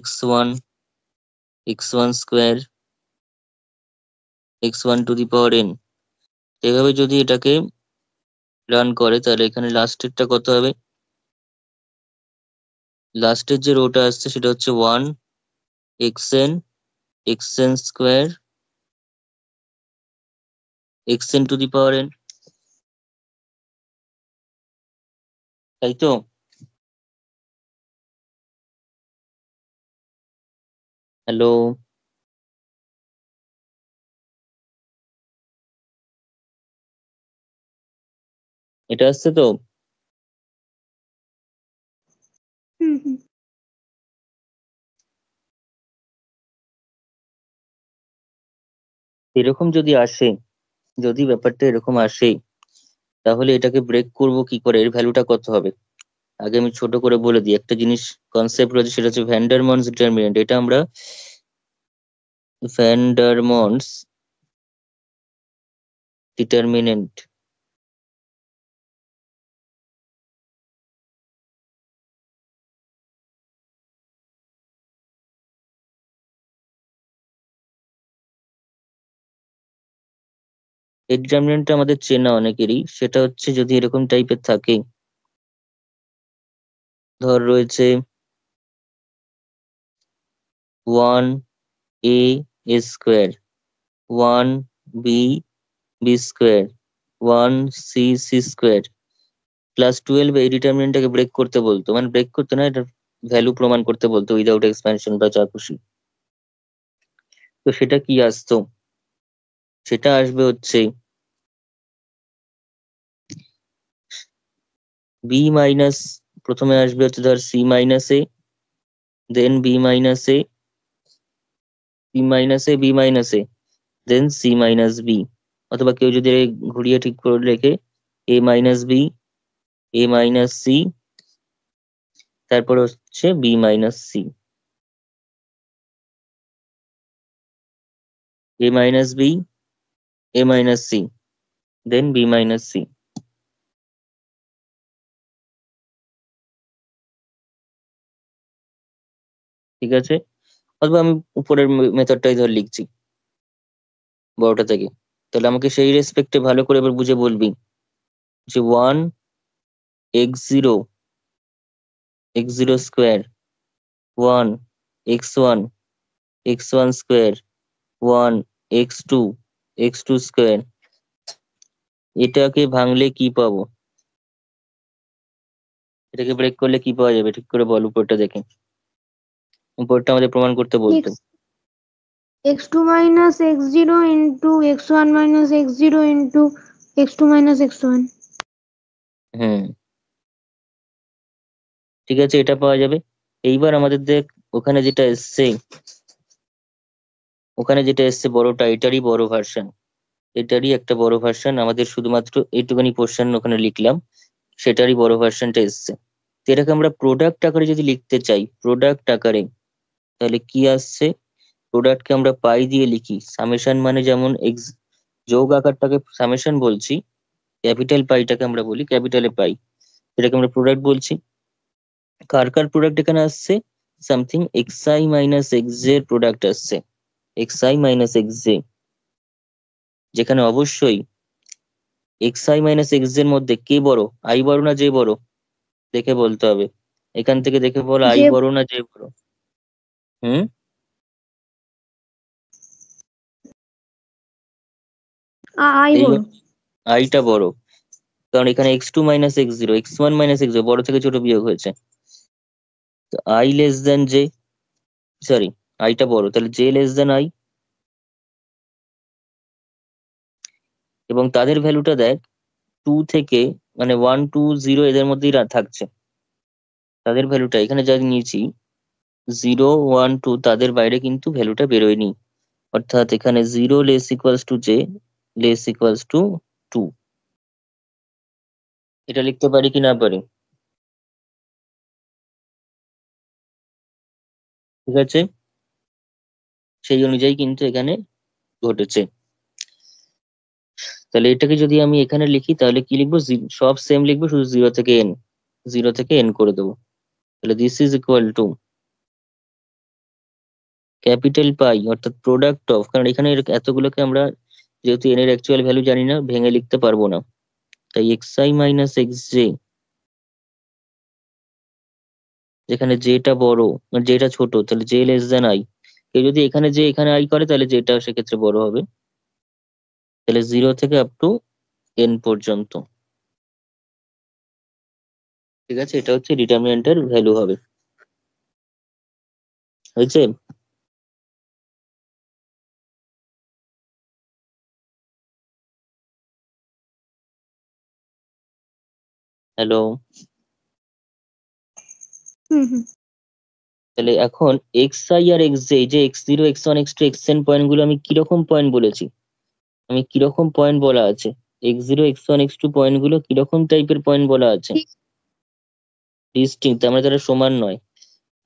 x1 x1 square x1 two the power n। এভাবে যদি এটাকে রান করে, তাহলে এখানে লাস্টেরটা কত হবে? লাস্টের যে রোটা আসছে সেটা হচ্ছে 1 xn xn square xn two the power n, তাই তো? হ্যালো, এটা আসছে তো?
হুম হুম।
এরকম যদি আসে, যদি ব্যাপারটা এরকম আসে, তাহলে এটাকে ব্রেক করব কি করে? এর ভ্যালুটা কত হবে? আগে আমি ছোট করে বলে দিই, একটা জিনিস কনসেপ্ট রয়েছে, সেটা হচ্ছে ভ্যান্ডারমন্স ডিটারমিনেন্ট। এটা আমরা ভ্যান্ডারমন্স ডিটারমিনেন্ট এই ডিটারমিনেন্টটা আমাদের চেনা অনেকেরই। সেটা হচ্ছে যদি এরকম টাইপের থাকে, ধর রয়েছে 1 a square 1b b square 1c c square class 12 এই ডিটারমিনেন্টটাকে ব্রেক করতে বলতো, মানে ব্রেক করতে না, এটা ভ্যালু প্রমাণ করতে বলতো উইদাউট এক্সপ্যানশন বা যা খুশি। তো সেটা কি আসতো? সেটা আসবে হচ্ছে বি মাইনাস, প্রথমে আসবে হচ্ছে ধর সি মাইনাস এ, দেন বি মাইনাস এ, বি মাইনাস এ, বি মাইনাস এ, দেন সি মাইনাস বি। অথবা কেউ যদি ঘুরিয়ে ঠিক করে রেখে এ মাইনাস বি, এ মাইনাস সি, তারপর হচ্ছে বি মাইনাস সি, এ মাইনাস বি, এ মাইনাস সি, দেন বি মাইনাস সি। ঠিক আছে? অথবা আমি উপরের মেথডটাই ধর লিখছি বড়টা থেকে। তাহলে আমাকে সেই রেসপেক্টে ভালো করে এবার বুঝে বলবি যে 1 x0 x0 square, 1 x1 x1 square, 1 x2 x2 square, এটাকে ভাঙলে কি পাবো? এটাকে ব্রেক করলে কি পাওয়া যাবে? ঠিক করে বল উপরটা দেখে। উপরটা আমাদের প্রমাণ করতে বলতো।
x2 minus x0 into x1 minus x0 into x2 minus x1.
হুম, ঠিক আছে, এটা পাওয়া যাবে। এইবার আমাদের দেখ, ওখানে যেটা এসছে, ওখানে যেটা এসছে বড়টা, এটারই বড় ভার্সন, এটারই একটা বড় ভার্সন। আমাদের শুধুমাত্র এইটুখানি পোর্শন ওখানে লিখলাম, সেটারই বড় ভার্সনটা এসছে। তো এটাকে আমরা প্রোডাক্ট আকারে যদি লিখতে চাই, প্রোডাক্ট আকারে, তাহলে কি আসছে? প্রোডাক্টকে আমরা পাই দিয়ে লিখি, সামেশন মানে যেমন এক্স, যোগ আকারটাকে সামেশন বলছি, ক্যাপিটাল পাইটাকে আমরা বলি ক্যাপিটালে পাই, এটাকে আমরা প্রোডাক্ট বলছি। কার কার প্রোডাক্ট এখানে আসছে? সামথিং xi মাইনাস xj এর প্রোডাক্ট আসছে, xi মাইনাস xj, যেখানে অবশ্যই xi মাইনাস xj এর মধ্যে কে বড়, i বড় না j বড়? দেখে বলতে হবে। এখান থেকে দেখে বল, i
যে
বড় না j বড়? হুম,
I
এই
বড়।
i টা বড়, কারণ এখানে x2 minus x0, x1 minus x0 বড় থেকে ছোট বিয়োগ হয়েছে। তো i less than j, sorry, i টা বড়, তাহলে j লেস দেন i। এবং তাদের ভ্যালুটা দেখ, 2 থেকে, মানে 1 2 0 এদের মধ্যেই থাকছে তাদের ভ্যালুটা। এখানে যা নিয়েছি 0 1 2, তাদের বাইরে কিন্তু ভ্যালুটা বেরোয়নি। অর্থাৎ এখানে 0 less equals to j less equals to 2। এটা লিখতে পারি কি না পারি? ঠিক আছে, সেই অনুযায়ী কিন্তু এখানে ঘটেছে। তাহলে এটাকে যদি আমি এখানে লিখি তাহলে কি লিখবো? সব সেম লিখবো, শুধু 0 থেকে n, 0 থেকে n করে দেবো। তাহলে this is equal to capital pi, অর্থাৎ প্রোডাক্ট অফ, কারণ এখানে এতগুলোকে আমরা যেহেতু n এর অ্যাকচুয়াল ভ্যালু জানি না, ভেঙে লিখতে পারবো না, তাই xi মাইনাস xj, যেখানে জেটা বড়, মানে জেটা ছোট, তাহলে জে লেস দেন আই। কেউ যদি এখানে যে এখানে আই করে তাহলে জেটা সেক্ষেত্রে বড় হবে। তাহলে 0 থেকে আপ টু n পর্যন্ত। ঠিক আছে, এটা হচ্ছে ডিটারমিনেন্টের ভ্যালু হবে। হয়েছে? হ্যালো?
হুম হুম।
তাহলে এখন xi আর xj, যে x0 x1 x2 xn point গুলো আমি কিরকম পয়েন্ট বলেছি, আমি কিরকম পয়েন্ট বলা আছে, x0 x1 x2 পয়েন্ট গুলো কিরকম টাইপের পয়েন্ট বলা আছে? ডিস্টিংক্ট, আমরা যারা সমান নয়।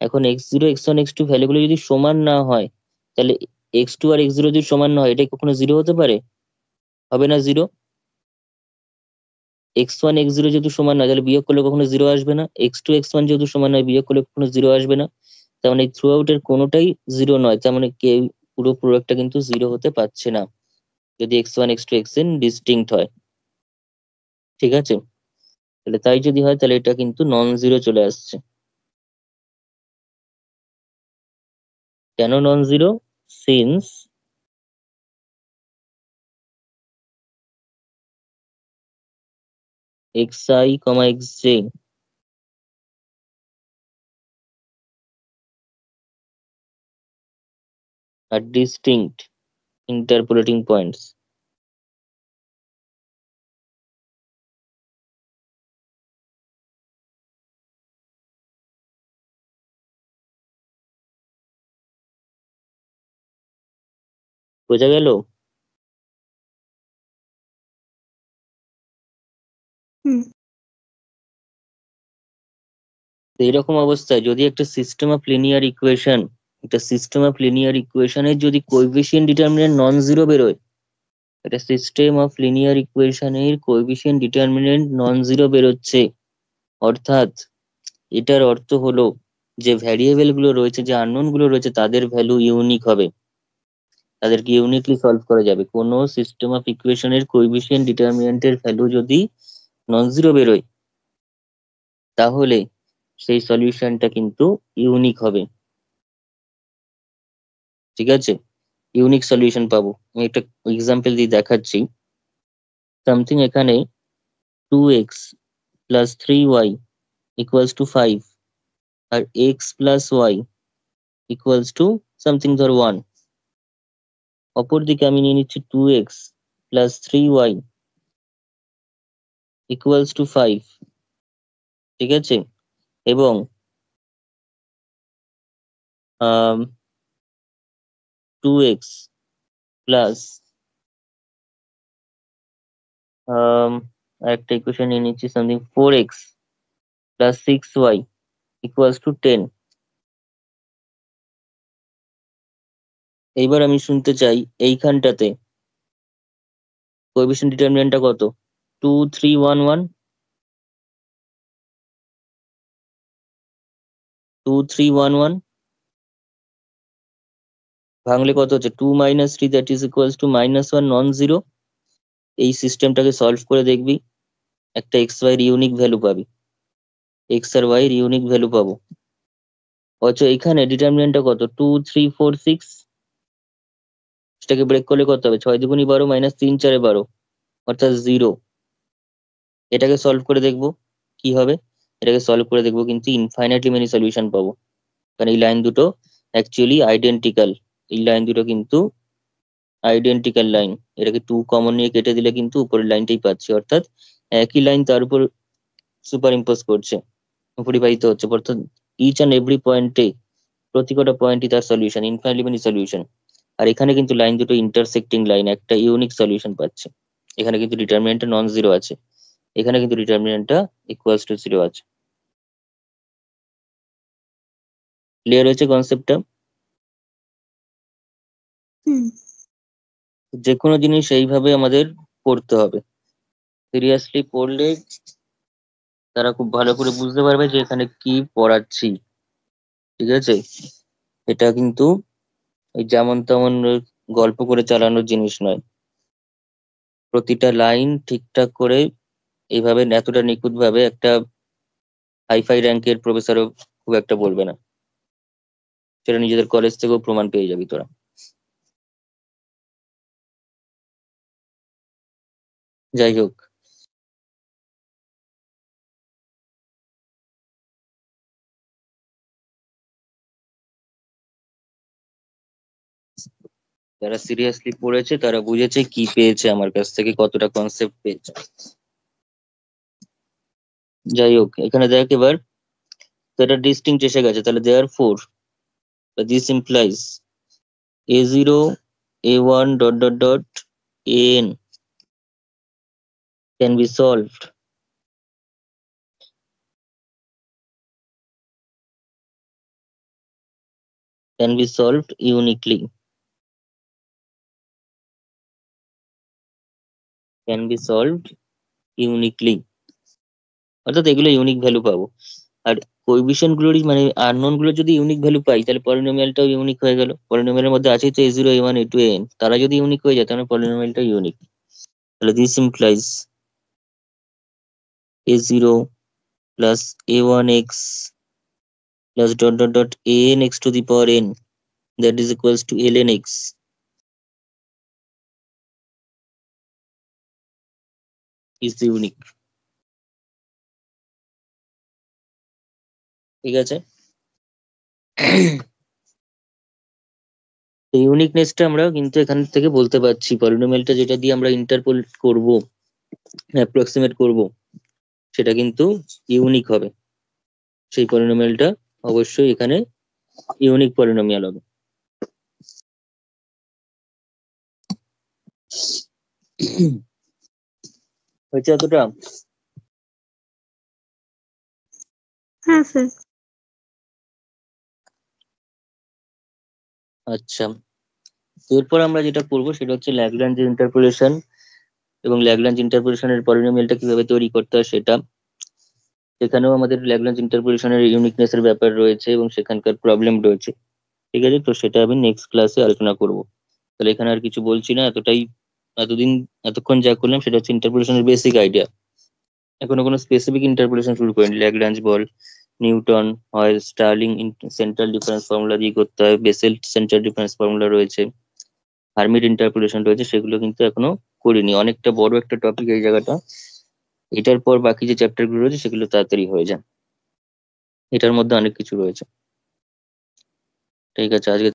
এখন x0 x1 x2 ভ্যালুগুলো যদি সমান না হয়, তাহলে x2 আর x0 যদি সমান না হয়, এটা কখনো জিরো হতে পারে? হবে না জিরো। x1 x0 যেহেতু সমান নয়, তাহলে বিয়োগ করলে কখনো জিরো আসবে না। x2 x1 যেহেতু সমান নয়, বিয়োগ করলে কখনো জিরো আসবে না। তার মানে থ্রু আউট এর কোনোটাই জিরো নয়, তার মানে কে, পুরো প্রোডাক্টটা কিন্তু জিরো হতে পারছে না যদি x1 x2 xn ডিস্টিংক্ট হয়। ঠিক আছে? তাহলে তাই যদি হয় তাহলে এটা কিন্তু নন জিরো চলে আসছে। কেন non zero? Since xi, xj are distinct interpolating points. বোঝা গেল?
হুম
তো এরকম অবস্থায় যদি একটা সিস্টেম অফ লিনিয়ার ইকুয়েশন, একটা সিস্টেম অফ লিনিয়ার ইকুয়েশনের যদি কোএফিসিয়েন্ট ডিটারমিনেন্ট নন জিরো বেরোয়, একটা সিস্টেম অফ লিনিয়ার ইকুয়েশনের কোএফিসিয়েন্ট ডিটারমিনেন্ট নন জিরো বেরোচ্ছে, অর্থাৎ এটার অর্থ হলো যে ভ্যারিয়েবল গুলো রয়েছে, যে আননোন গুলো রয়েছে, তাদের ভ্যালু ইউনিক হবে, তাদেরকে ইউনিকলি সলভ করা যাবে। কোনো সিস্টেম অফ ইকুয়েশনের কোএফিসিয়েন্ট ডিটারমিনেন্টের ভ্যালু যদি নন জিরো বেরোয়, তাহলে সেই সলিউশনটা কিন্তু ইউনিক হবে। ঠিক আছে, ইউনিক সলিউশন পাবো। আমি একটা এক্সাম্পল দিয়ে দেখাচ্ছি। সামথিং এখানে 2x plus 3y equals to 5, আর x plus y equals to something ধর 1। অপরদিকে আমি নিয়ে নিচ্ছি 2x plus 3y equals to 5, ঠিক আছে, এবং 2x প্লাস একটা ইকুয়েশন নিয়ে নিচ্ছি something 4x plus 6y equals to 10। এইবার আমি শুনতে চাই এইখানটাতে কোএফিসিয়েন্ট ডিটারমিনেন্টটা কত? 2 3 1 1, 2 3 1 1 ভাঙলে কত হচ্ছে? 2 minus 3 that is equals to -1 non zero. এই সিস্টেমটাকে সলভ করে দেখবি, একটা এক্স ওয়াই এর ইউনিক ভ্যালু পাবি, এক্স আর ওয়াই এর ইউনিক ভ্যালু পাবো। অথচ এখানে ডিটারমিনেন্টটা কত? 2 3 4 6, সেটাকে ব্রেক করলে কত হবে? 6 দুগুণী 12 মাইনাস 3 4 12, অর্থাৎ 0। এটাকে সলভ করে দেখবো কি হবে। এটাকে সলভ করে দেখবো কিন্তু ইনফাইনাইটলি মেনি সলিউশন পাবো, কারণ এই লাইন দুটো অ্যাকচুয়ালি আইডেন্টিক্যাল। এই লাইন দুটো কিন্তু আইডেন্টিক্যাল লাইন। এটাকে 2 কমন নিয়ে কেটে দিলে কিন্তু উপরের লাইনটাই পাচ্ছি, অর্থাৎ একই লাইন তার উপর সুপার ইম্পোজ করছে, পরিবাহিত হচ্ছে, অর্থাৎ ইচ অ্যান্ড এভরি পয়েন্টে, প্রতি কটা পয়েন্টই তার সলিউশন, ইনফাইনাইটলি মেনি সলিউশন। আর এখানে কিন্তু লাইন দুটো ইন্টারসেক্টিং লাইন, একটা ইউনিক সলিউশন পাচ্ছে। এখানে কিন্তু ডিটারমিনেন্টটা নন জিরো আছে, এখানে কিন্তু ডিটারমিনেন্টটা ইকুয়ালস টু জিরো আছে। ক্লিয়ার হয়েছে কনসেপ্টটা?
হুম
যে কোনো জিনিস এইভাবে আমাদের পড়তে হবে, সিরিয়াসলি পড়লে তারা খুব ভালো করে বুঝতে পারবে যে এখানে কি পড়াচ্ছি। ঠিক আছে, এটা কিন্তু ওই যেমন তেমন গল্প করে চালানোর জিনিস নয়। প্রতিটা লাইন ঠিকঠাক করে এইভাবে এতটা নিখুঁত ভাবে একটা হাইফাই র্যাঙ্কের প্রফেসরও খুব একটা বলবে না, সেটা নিজেদের কলেজ থেকেও প্রমাণ পেয়ে যাবি তোরা। যাই হোক, যারা সিরিয়াসলি পড়েছে তারা বুঝেছে কি পেয়েছে আমার কাছ থেকে, কতটা কনসেপ্ট পেয়েছে। যাই হোক, এখানে দেখ এবার তো এটা ডিস্টিংক্ট এসে গেছে, তাহলে therefore this implies a0 a1 dot dot dot an can be solved uniquely, can be solved uniquely, অর্থাৎ এগুলো ইউনিক ভ্যালু পাবো। আর কোএফিসিয়েন্ট গুলোরই মানে আননোন গুলো যদি ইউনিক ভ্যালু পাই, তাহলে পলিনোমিয়ালটাও ইউনিক হয়ে গেল। পলিনোমিয়ালের মধ্যে আছেই তো a0 a1 a2 an, তারা যদি ইউনিক হয়ে যায় তাহলে পলিনোমিয়ালটা ইউনিক। তাহলে this implies a0 plus a1x plus dot dot dot an x to the power n, that is equals to ln x is unique. ঠিক আছে। ইউনিকনেসটা আমরা কিন্তু এখান থেকে বলতে পারছি, পলিনোমিয়ালটা যেটা দিয়ে আমরা ইন্টারপোলেট করব, অ্যাপ্রক্সিমেট করব, সেটা কিন্তু ইউনিক হবে। সেই পলিনোমিয়ালটা অবশ্যই এখানে ইউনিক পলিনোমিয়াল হবে। হয়েছে এতটা?
হ্যাঁ স্যার।
আচ্ছা, এরপর আমরা যেটা করব সেটা হচ্ছে ল্যাগ্রাঞ্জ ইন্টারপোলেশন, এবং ল্যাগ্রাঞ্জ ইন্টারপোলেশনের পলিনোমিয়ালটা কিভাবে তৈরি করতে হয় সেটা। সেখানেও আমাদের ল্যাগ্রাঞ্জ ইন্টারপোলেশনের ইউনিকনেস এর ব্যাপার রয়েছে এবং সেখানকার প্রবলেম রয়েছে। ঠিক আছে, তো সেটা আমি নেক্সট ক্লাসে আলোচনা করব। তাহলে এখানে আর কিছু বলছি না, এতটাই। এতদিন এতক্ষণ যা করলাম সেটা হচ্ছে ইন্টারপোলেশনের বেসিক আইডিয়া। এখনো কোনো স্পেসিফিক ইন্টারপোলেশন শুরু করিনি। ল্যাগ্রাঞ্জ বল, নিউটন হয়, স্টার্লিং সেন্ট্রাল ডিফারেন্স ফর্মুলা দিয়ে করতে হয়, বেসেল সেন্ট্রাল ডিফারেন্স ফর্মুলা রয়েছে, হার্মিট ইন্টারপোলেশন রয়েছে, সেগুলো কিন্তু এখনো করিনি। অনেকটা বড় একটা টপিক এই জায়গাটা। এটার পর বাকি যে চ্যাপ্টার গুলো রয়েছে সেগুলো তাড়াতাড়ি হয়ে যায়। এটার মধ্যে অনেক কিছু রয়েছে। ঠিক আছে, আজকে